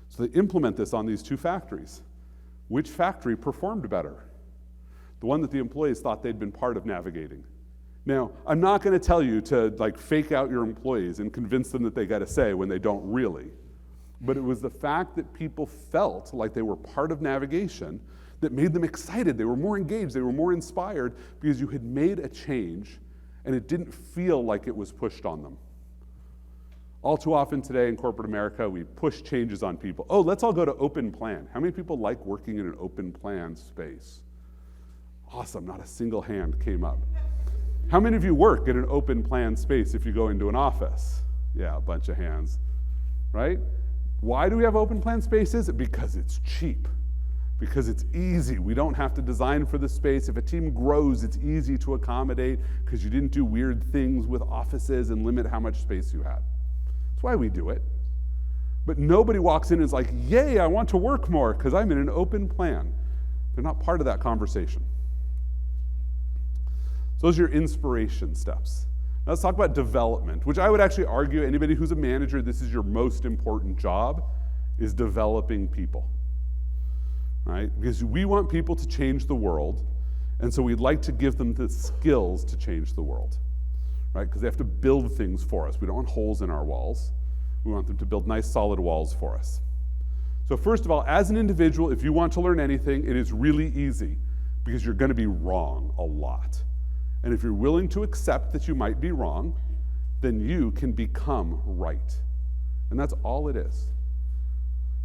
So they implement this on these 2 factories. Which factory performed better? The one that the employees thought they'd been part of navigating. Now, I'm not going to tell you to like fake out your employees and convince them that they got a say when they don't really. But it was the fact that people felt like they were part of navigation that made them excited. They were more engaged, they were more inspired because you had made a change and it didn't feel like it was pushed on them. All too often today in corporate America, we push changes on people. Oh, let's all go to open plan. How many people like working in an open plan space? Awesome, not a single hand came up. How many of you work in an open plan space if you go into an office? Yeah, a bunch of hands, right? Why do we have open plan spaces? Because it's cheap. because it's easy. We don't have to design for the space. If a team grows, it's easy to accommodate because you didn't do weird things with offices and limit how much space you had. That's why we do it. But nobody walks in and is like, yay, I want to work more because I'm in an open plan. They're not part of that conversation. So those are your inspiration steps. Now let's talk about development, which I would actually argue anybody who's a manager, this is your most important job, is developing people. Right? Because we want people to change the world, and so we'd like to give them the skills to change the world. Right? Because they have to build things for us. We don't want holes in our walls. We want them to build nice, solid walls for us. So first of all, as an individual, if you want to learn anything, it is really easy because you're going to be wrong a lot. And if you're willing to accept that you might be wrong, then you can become right. And that's all it is.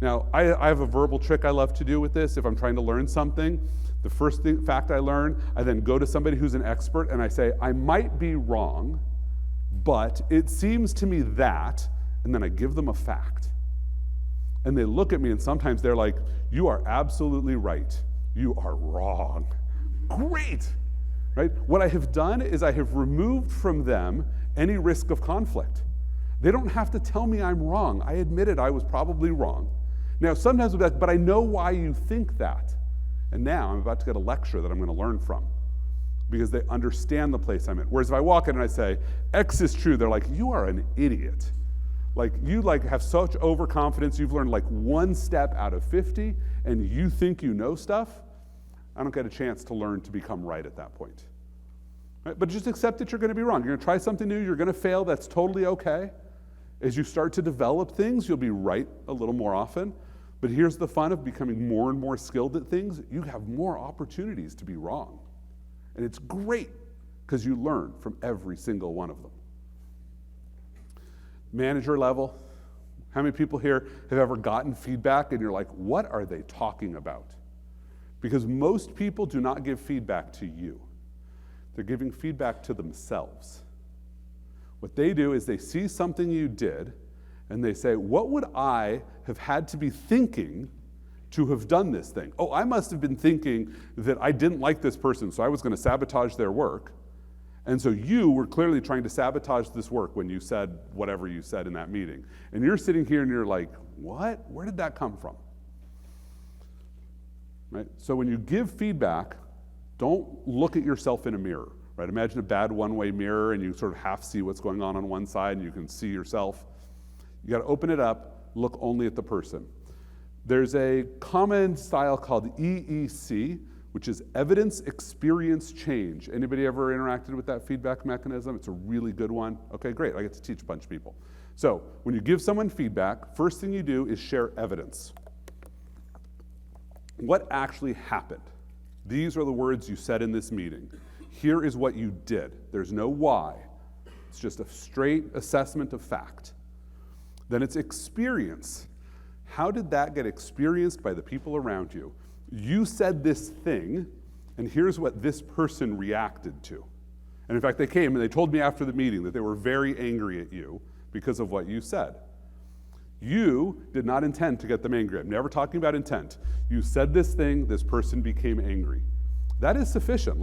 Now, I have a verbal trick I love to do with this. If I'm trying to learn something, the first fact I learn, I then go to somebody who's an expert and I say, I might be wrong, but it seems to me that, and then I give them a fact. And they look at me and sometimes they're like, you are absolutely right. You are wrong. Great, right? What I have done is I have removed from them any risk of conflict. They don't have to tell me I'm wrong. I admitted I was probably wrong. Now, sometimes we'll be like, but I know why you think that. And now I'm about to get a lecture that I'm going to learn from because they understand the place I'm in. Whereas if I walk in and I say, X is true, they're like, you are an idiot. Like, you have such overconfidence, you've learned like 1 step out of 50, and you think you know stuff. I don't get a chance to learn to become right at that point. Right? But just accept that you're going to be wrong. You're going to try something new, you're going to fail, that's totally okay. As you start to develop things, you'll be right a little more often. But here's the fun of becoming more and more skilled at things. You have more opportunities to be wrong. And it's great because you learn from every single one of them. Manager level, how many people here have ever gotten feedback and you're like, what are they talking about? Because most people do not give feedback to you. They're giving feedback to themselves. What they do is they see something you did and they say, what would I have had to be thinking to have done this thing? Oh, I must have been thinking that I didn't like this person, so I was going to sabotage their work. And so you were clearly trying to sabotage this work when you said whatever you said in that meeting. And you're sitting here and you're like, what? Where did that come from? Right? So when you give feedback, don't look at yourself in a mirror. Right? Imagine a bad one-way mirror and you sort of half see what's going on one side and you can see yourself. You got to open it up, look only at the person. There's a common style called EEC, which is evidence, experience, change. Anybody ever interacted with that feedback mechanism? It's a really good one. Okay, great, I get to teach a bunch of people. So when you give someone feedback, first thing you do is share evidence. What actually happened? These are the words you said in this meeting. Here is what you did. There's no why. It's just a straight assessment of fact. Then it's experience. How did that get experienced by the people around you? You said this thing, and here's what this person reacted to. And in fact, they came and they told me after the meeting that they were very angry at you because of what you said. You did not intend to get them angry. I'm never talking about intent. You said this thing, this person became angry. That is sufficient,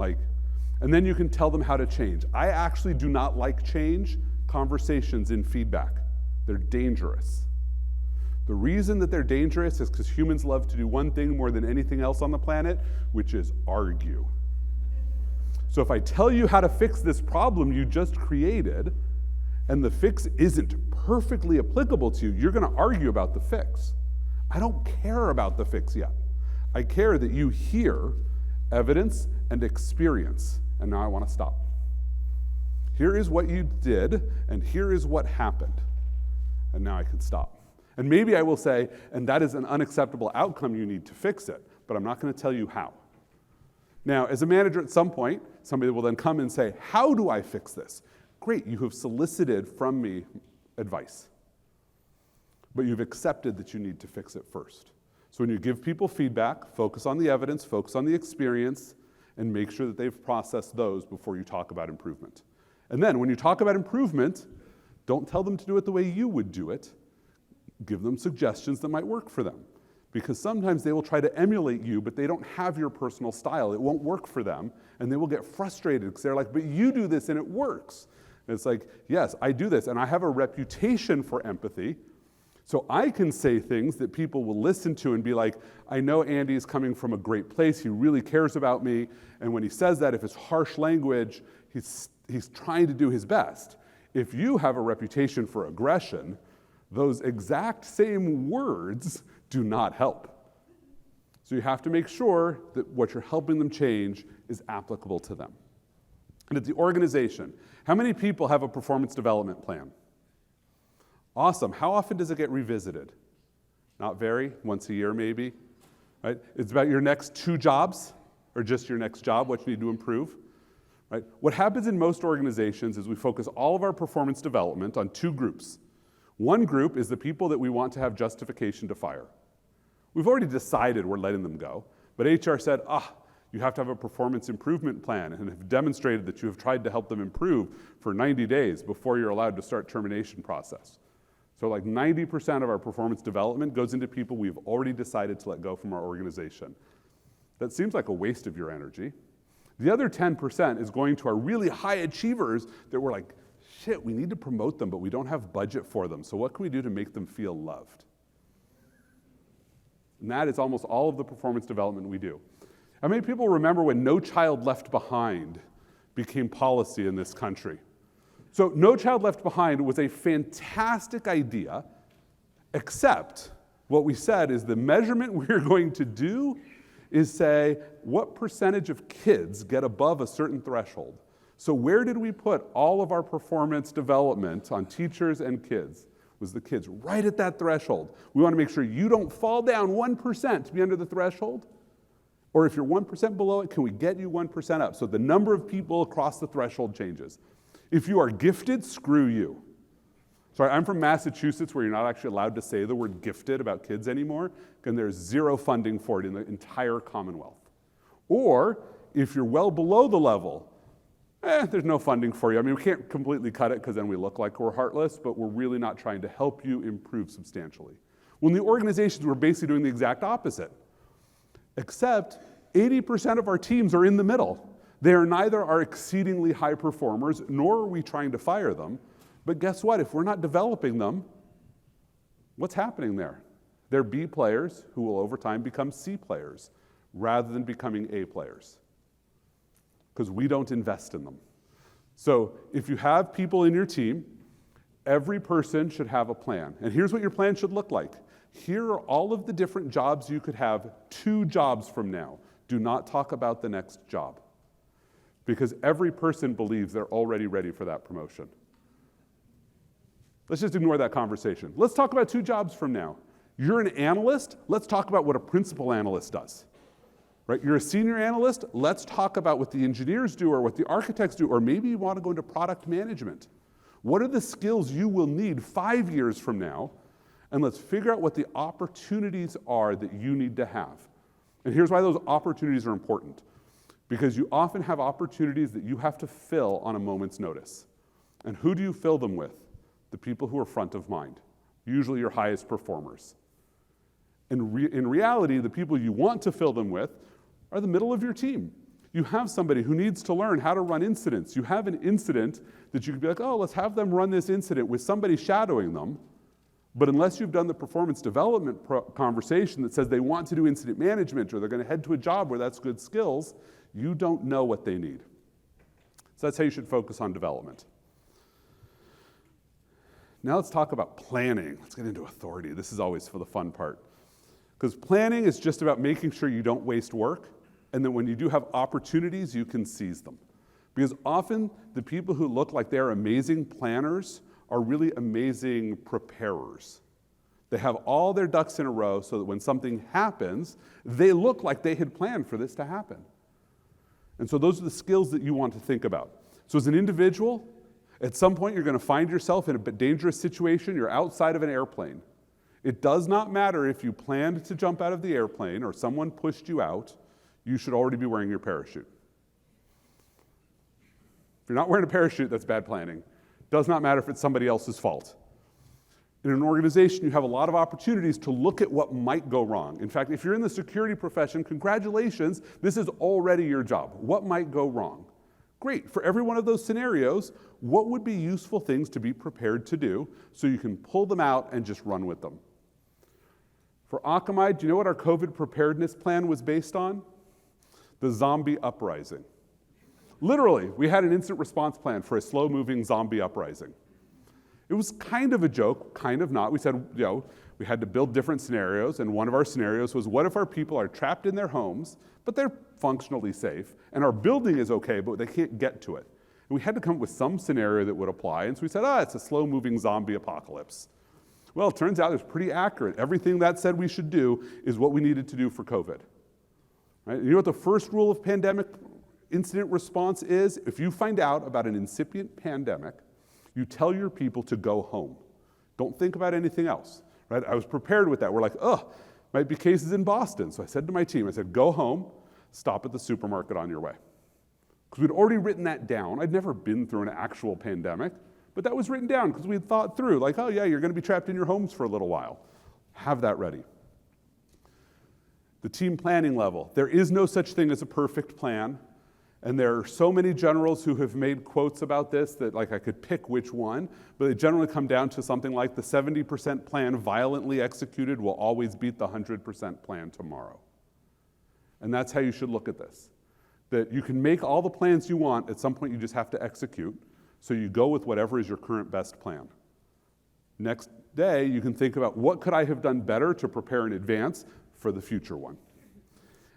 and then you can tell them how to change. I actually do not like change conversations in feedback. They're dangerous. The reason that they're dangerous is because humans love to do one thing more than anything else on the planet, which is argue. So if I tell you how to fix this problem you just created, and the fix isn't perfectly applicable to you, you're going to argue about the fix. I don't care about the fix yet. I care that you hear evidence and experience, and now I want to stop. Here is what you did, and here is what happened, and now I can stop. And maybe I will say, and that is an unacceptable outcome, you need to fix it, but I'm not going to tell you how. Now, as a manager at some point, somebody will then come and say, how do I fix this? Great, you have solicited from me advice, but you've accepted that you need to fix it first. So when you give people feedback, focus on the evidence, focus on the experience, and make sure that they've processed those before you talk about improvement. And then when you talk about improvement, don't tell them to do it the way you would do it. Give them suggestions that might work for them. Because sometimes they will try to emulate you, but they don't have your personal style. It won't work for them, and they will get frustrated because they're like, but you do this and it works. And it's like, yes, I do this, and I have a reputation for empathy, so I can say things that people will listen to and be like, I know Andy's coming from a great place, he really cares about me, and when he says that, if it's harsh language, he's trying to do his best. If you have a reputation for aggression, those exact same words do not help. So you have to make sure that what you're helping them change is applicable to them. And at the organization, how many people have a performance development plan? Awesome. How often does it get revisited? Not very, once a year maybe. Right? It's about your next 2 jobs, or just your next job, what you need to improve. Right? What happens in most organizations is we focus all of our performance development on 2 groups. One group is the people that we want to have justification to fire. We've already decided we're letting them go, but HR said, you have to have a performance improvement plan and have demonstrated that you have tried to help them improve for 90 days before you're allowed to start termination process. So like 90% of our performance development goes into people we've already decided to let go from our organization. That seems like a waste of your energy. The other 10% is going to our really high achievers that we're like, shit, we need to promote them, but we don't have budget for them. So what can we do to make them feel loved? And that is almost all of the performance development we do. How many people remember when No Child Left Behind became policy in this country? So No Child Left Behind was a fantastic idea, except what we said is the measurement we're going to do is say, what percentage of kids get above a certain threshold? So where did we put all of our performance development on teachers and kids? Was the kids right at that threshold. We want to make sure you don't fall down 1% to be under the threshold. Or if you're 1% below it, can we get you 1% up? So the number of people across the threshold changes. If you are gifted, screw you. Sorry, I'm from Massachusetts where you're not actually allowed to say the word gifted about kids anymore, and there's 0 funding for it in the entire Commonwealth. Or if you're well below the level, there's no funding for you. I mean, we can't completely cut it because then we look like we're heartless, but we're really not trying to help you improve substantially. Well, in the organizations, we're basically doing the exact opposite, except 80% of our teams are in the middle. They are neither our exceedingly high performers, nor are we trying to fire them. But guess what? If we're not developing them, what's happening there? They're B players who will over time become C players rather than becoming A players, because we don't invest in them. So if you have people in your team, every person should have a plan. And here's what your plan should look like. Here are all of the different jobs you could have 2 jobs from now. Do not talk about the next job, because every person believes they're already ready for that promotion. Let's just ignore that conversation. Let's talk about 2 jobs from now. You're an analyst, let's talk about what a principal analyst does. Right? You're a senior analyst, let's talk about what the engineers do or what the architects do, or maybe you want to go into product management. What are the skills you will need 5 years from now? And let's figure out what the opportunities are that you need to have. And here's why those opportunities are important. Because you often have opportunities that you have to fill on a moment's notice. And who do you fill them with? The people who are front of mind, usually your highest performers. In reality, the people you want to fill them with are the middle of your team. You have somebody who needs to learn how to run incidents. You have an incident that you could be like, oh, let's have them run this incident with somebody shadowing them. But unless you've done the performance development conversation that says they want to do incident management or they're going to head to a job where that's good skills, you don't know what they need. So that's how you should focus on development. Now let's talk about planning. Let's get into authority. This is always for the fun part. Because planning is just about making sure you don't waste work, and then when you do have opportunities, you can seize them. Because often the people who look like they're amazing planners are really amazing preparers. They have all their ducks in a row so that when something happens, they look like they had planned for this to happen. And so those are the skills that you want to think about. So as an individual, at some point you're going to find yourself in a dangerous situation. You're outside of an airplane. It does not matter if you planned to jump out of the airplane or someone pushed you out, you should already be wearing your parachute. If you're not wearing a parachute, that's bad planning. Does not matter if it's somebody else's fault. In an organization, you have a lot of opportunities to look at what might go wrong. In fact, if you're in the security profession, congratulations, this is already your job. What might go wrong? Great, for every one of those scenarios, what would be useful things to be prepared to do so you can pull them out and just run with them? For Akamai, do you know what our COVID preparedness plan was based on? The zombie uprising. Literally, we had an instant response plan for a slow-moving zombie uprising. It was kind of a joke, kind of not. We said, we had to build different scenarios, and one of our scenarios was, what if our people are trapped in their homes, but they're functionally safe, and our building is okay, but they can't get to it? And we had to come up with some scenario that would apply, and so we said, it's a slow-moving zombie apocalypse. Well, it turns out it was pretty accurate. Everything that said we should do is what we needed to do for COVID. Right? You know what the first rule of pandemic incident response is? If you find out about an incipient pandemic, you tell your people to go home. Don't think about anything else, right? I was prepared with that. We're like, might be cases in Boston. So I said to my team, go home, stop at the supermarket on your way. Because we'd already written that down. I'd never been through an actual pandemic, but that was written down because we had thought through, you're gonna be trapped in your homes for a little while. Have that ready. The team planning level. There is no such thing as a perfect plan. And there are so many generals who have made quotes about this that I could pick which one, but they generally come down to something like the 70% plan violently executed will always beat the 100% plan tomorrow. And that's how you should look at this. That you can make all the plans you want, at some point you just have to execute, so you go with whatever is your current best plan. Next day, you can think about what could I have done better to prepare in advance for the future one.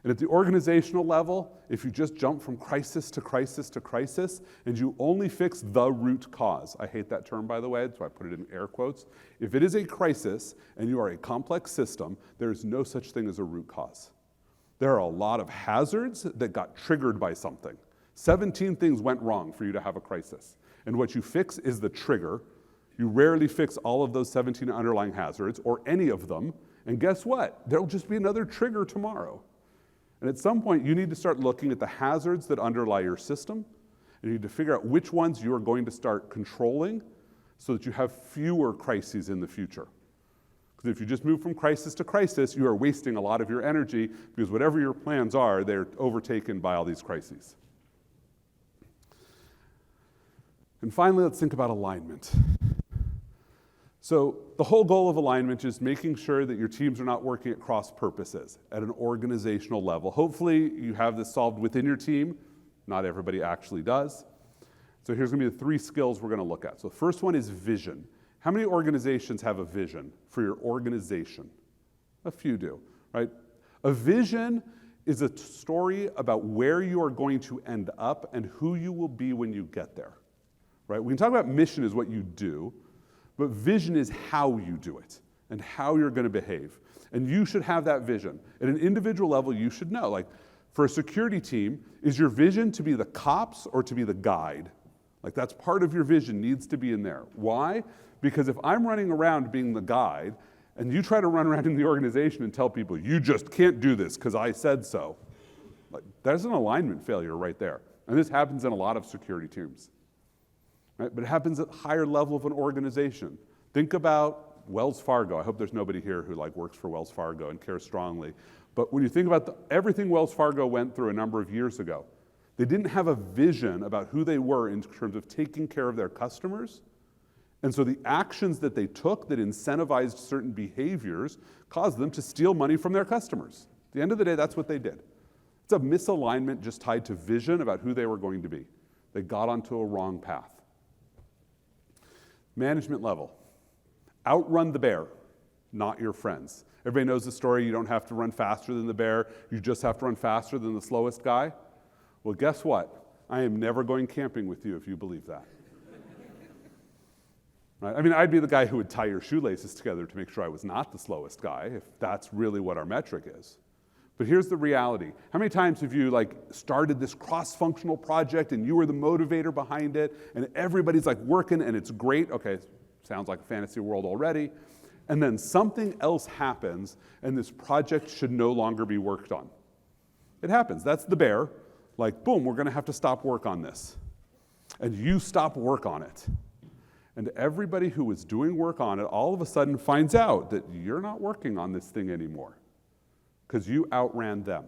And at the organizational level, if you just jump from crisis to crisis to crisis, and you only fix the root cause, I hate that term, by the way, so I put it in air quotes. If it is a crisis and you are a complex system, there is no such thing as a root cause. There are a lot of hazards that got triggered by something. 17 things went wrong for you to have a crisis. And what you fix is the trigger. You rarely fix all of those 17 underlying hazards, or any of them, and guess what? There'll just be another trigger tomorrow. And at some point, you need to start looking at the hazards that underlie your system, and you need to figure out which ones you are going to start controlling so that you have fewer crises in the future. Because if you just move from crisis to crisis, you are wasting a lot of your energy, because whatever your plans are, they're overtaken by all these crises. And finally, let's think about alignment. So the whole goal of alignment is making sure that your teams are not working at cross purposes at an organizational level. Hopefully you have this solved within your team. Not everybody actually does. So here's gonna be the 3 skills we're gonna look at. So the first one is vision. How many organizations have a vision for your organization? A few do, right? A vision is a story about where you are going to end up and who you will be when you get there, right? We can talk about mission is what you do, but vision is how you do it and how you're going to behave. And you should have that vision. At an individual level, you should know. For a security team, is your vision to be the cops or to be the guide? That's part of your vision, needs to be in there. Why? Because if I'm running around being the guide, and you try to run around in the organization and tell people, you just can't do this because I said so, there's an alignment failure right there. And this happens in a lot of security teams. Right? But it happens at a higher level of an organization. Think about Wells Fargo. I hope there's nobody here who works for Wells Fargo and cares strongly. But when you think about everything Wells Fargo went through a number of years ago, they didn't have a vision about who they were in terms of taking care of their customers. And so the actions that they took that incentivized certain behaviors caused them to steal money from their customers. At the end of the day, that's what they did. It's a misalignment just tied to vision about who they were going to be. They got onto a wrong path. Management level. Outrun the bear, not your friends. Everybody knows the story, you don't have to run faster than the bear, you just have to run faster than the slowest guy. Well, guess what? I am never going camping with you if you believe that. Right? I'd be the guy who would tie your shoelaces together to make sure I was not the slowest guy, if that's really what our metric is. But here's the reality. How many times have you started this cross-functional project and you were the motivator behind it and everybody's working and it's great? Okay, sounds like a fantasy world already. And then something else happens and this project should no longer be worked on. It happens. That's the bear. Boom, we're gonna have to stop work on this. And you stop work on it. And everybody who was doing work on it all of a sudden finds out that you're not working on this thing anymore because you outran them.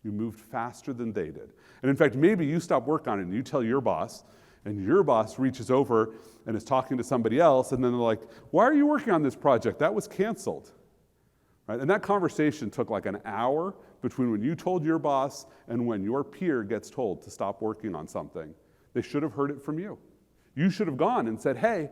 You moved faster than they did. And in fact, maybe you stop work on it and you tell your boss, and your boss reaches over and is talking to somebody else, and then they're like, why are you working on this project? That was canceled. Right? And that conversation took like an hour between when you told your boss and when your peer gets told to stop working on something. They should have heard it from you. You should have gone and said, hey,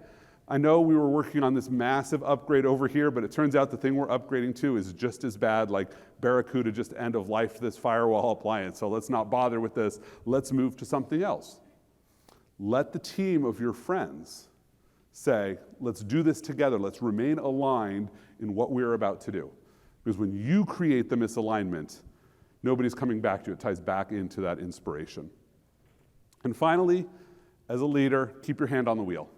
I know we were working on this massive upgrade over here, but it turns out the thing we're upgrading to is just as bad, like Barracuda just end of life this firewall appliance, so let's not bother with this. Let's move to something else. Let the team of your friends say, let's do this together. Let's remain aligned in what we're about to do. Because when you create the misalignment, nobody's coming back to you. It ties back into that inspiration. And finally, as a leader, keep your hand on the wheel.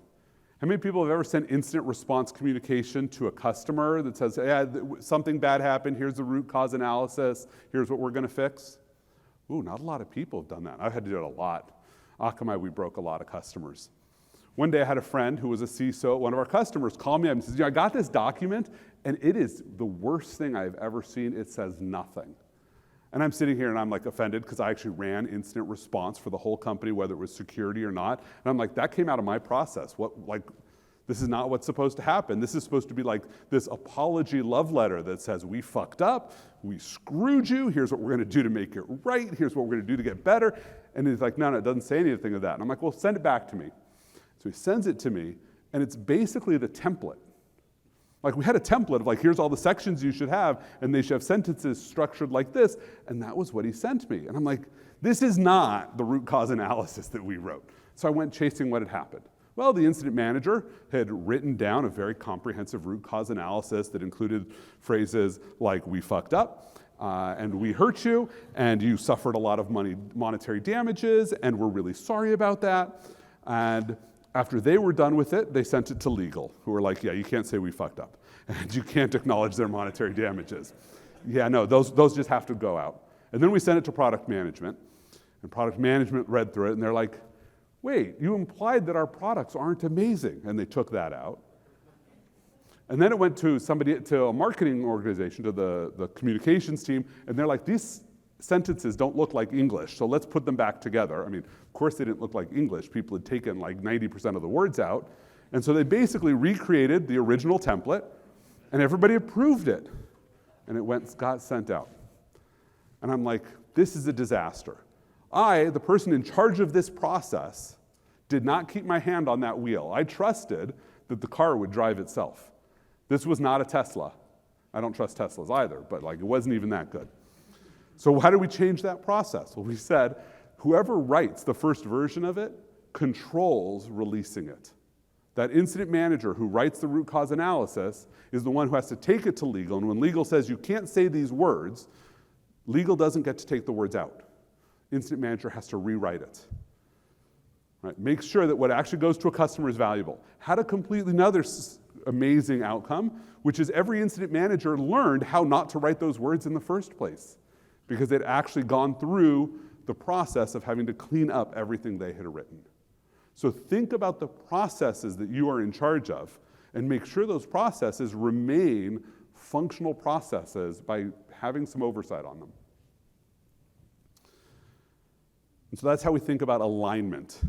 How many people have ever sent incident response communication to a customer that says, hey, something bad happened, here's the root cause analysis, here's what we're going to fix? Ooh, not a lot of people have done that. I've had to do it a lot. Akamai, we broke a lot of customers. One day I had a friend who was a CISO at one of our customers call me up and says, I got this document, and it is the worst thing I've ever seen. It says nothing. And I'm sitting here and I'm like offended because I actually ran incident response for the whole company, whether it was security or not. And I'm like, that came out of my process. This is not what's supposed to happen. This is supposed to be like this apology love letter that says, we fucked up, we screwed you, here's what we're gonna do to make it right, here's what we're gonna do to get better. And he's like, no, it doesn't say anything of that. And I'm like, well, send it back to me. So he sends it to me, and it's basically the template. Like we had a template of like, here's all the sections you should have, and they should have sentences structured like this, and that was what he sent me. And I'm like, this is not the root cause analysis that we wrote. So I went chasing what had happened. Well, the incident manager had written down a very comprehensive root cause analysis that included phrases like, we fucked up, and we hurt you, and you suffered a lot of monetary damages, and we're really sorry about that. And after they were done with it, they sent it to legal, who were like, yeah, you can't say we fucked up, and you can't acknowledge their monetary damages. Yeah, no, those just have to go out. And then we sent it to product management, and product management read through it, and they're like, wait, you implied that our products aren't amazing, and they took that out. And then it went to a marketing organization, to the communications team, and they're like, these sentences don't look like English, so let's put them back together. I mean, of course they didn't look like English. People had taken like 90% of the words out. And so they basically recreated the original template, and everybody approved it. And it got sent out. And I'm like, this is a disaster. I, the person in charge of this process, did not keep my hand on that wheel. I trusted that the car would drive itself. This was not a Tesla. I don't trust Teslas either, but like it wasn't even that good. So how do we change that process? Well, we said, whoever writes the first version of it controls releasing it. That incident manager who writes the root cause analysis is the one who has to take it to legal, and when legal says you can't say these words, legal doesn't get to take the words out. Incident manager has to rewrite it. Right? Make sure that what actually goes to a customer is valuable. Had a completely another amazing outcome, which is every incident manager learned how not to write those words in the first place, because they'd actually gone through the process of having to clean up everything they had written. So think about the processes that you are in charge of, and make sure those processes remain functional processes by having some oversight on them. And so that's how we think about alignment.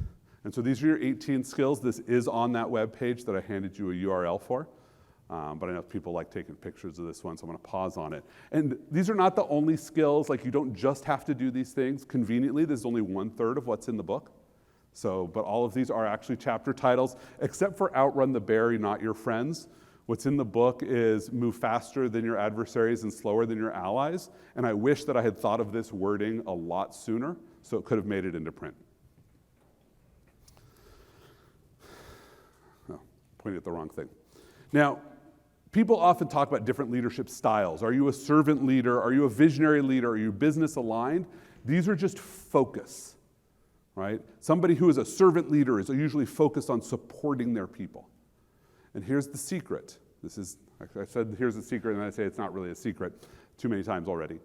And so these are your 18 skills. This is on that web page that I handed you a URL for. But I know people like taking pictures of this one, so I'm going to pause on it. And these are not the only skills. Like, you don't just have to do these things. Conveniently, this is only 1/3 of what's in the book. So, but all of these are actually chapter titles, except for Outrun the Bear, Not Your Friends. What's in the book is move faster than your adversaries and slower than your allies. And I wish that I had thought of this wording a lot sooner, so it could have made it into print. Oh, pointing at the wrong thing. Now, people often talk about different leadership styles. Are you a servant leader? Are you a visionary leader? Are you business aligned? These are just focus, right? Somebody who is a servant leader is usually focused on supporting their people. And here's the secret. This is, I said, here's the secret, and I say it's not really a secret too many times already,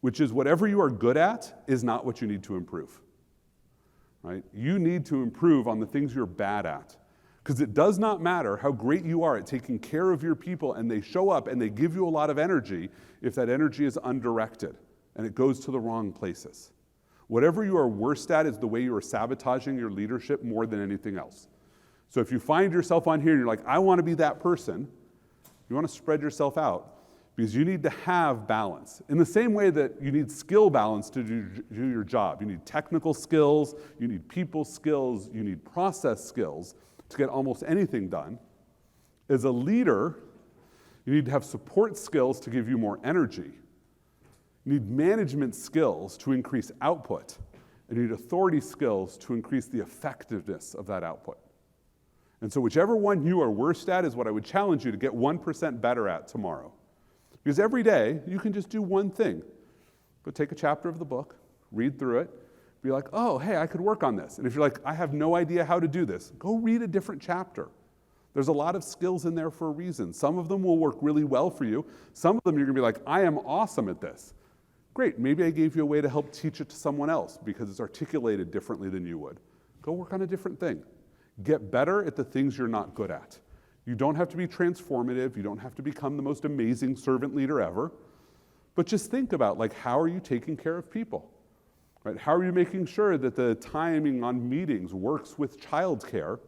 which is whatever you are good at is not what you need to improve, right? You need to improve on the things you're bad at. Because it does not matter how great you are at taking care of your people and they show up and they give you a lot of energy if that energy is undirected and it goes to the wrong places. Whatever you are worst at is the way you are sabotaging your leadership more than anything else. So if you find yourself on here and you're like, I want to be that person, you want to spread yourself out because you need to have balance. In the same way that you need skill balance to do your job. You need technical skills, you need people skills, you need process skills to get almost anything done. As a leader, you need to have support skills to give you more energy. You need management skills to increase output. And you need authority skills to increase the effectiveness of that output. And so whichever one you are worst at is what I would challenge you to get 1% better at tomorrow. Because every day, you can just do one thing. Go take a chapter of the book, read through it, be like, oh, hey, I could work on this. And if you're like, I have no idea how to do this, go read a different chapter. There's a lot of skills in there for a reason. Some of them will work really well for you. Some of them you're gonna be like, I am awesome at this. Great, maybe I gave you a way to help teach it to someone else because it's articulated differently than you would. Go work on a different thing. Get better at the things you're not good at. You don't have to be transformative. You don't have to become the most amazing servant leader ever. But just think about, like, how are you taking care of people? Right? How are you making sure that the timing on meetings works with childcare?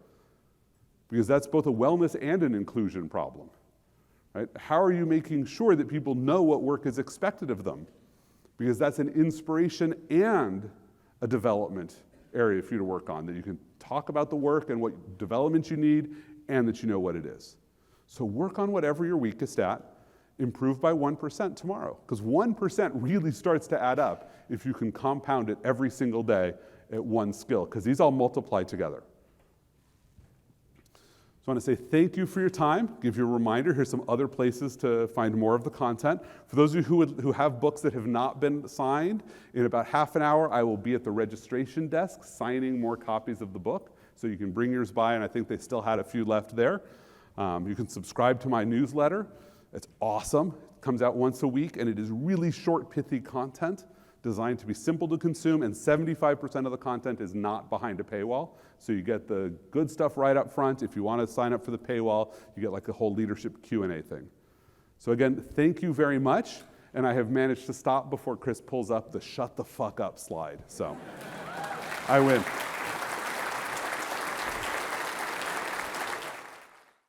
Because that's both a wellness and an inclusion problem. Right? How are you making sure that people know what work is expected of them? Because that's an inspiration and a development area for you to work on, that you can talk about the work and what developments you need and that you know what it is. So work on whatever you're weakest at, improve by 1% tomorrow, because 1% really starts to add up if you can compound it every single day at one skill, because these all multiply together. So I want to say thank you for your time, give you a reminder, here's some other places to find more of the content. For those of you who have books that have not been signed, in about half an hour I will be at the registration desk signing more copies of the book, so you can bring yours by, and I think they still had a few left there. You can subscribe to my newsletter. It's awesome. It comes out once a week, and it is really short, pithy content designed to be simple to consume, and 75% of the content is not behind a paywall. So you get the good stuff right up front. If you want to sign up for the paywall, you get like a whole leadership Q&A thing. So again, thank you very much, and I have managed to stop before Chris pulls up the shut the fuck up slide. So I win.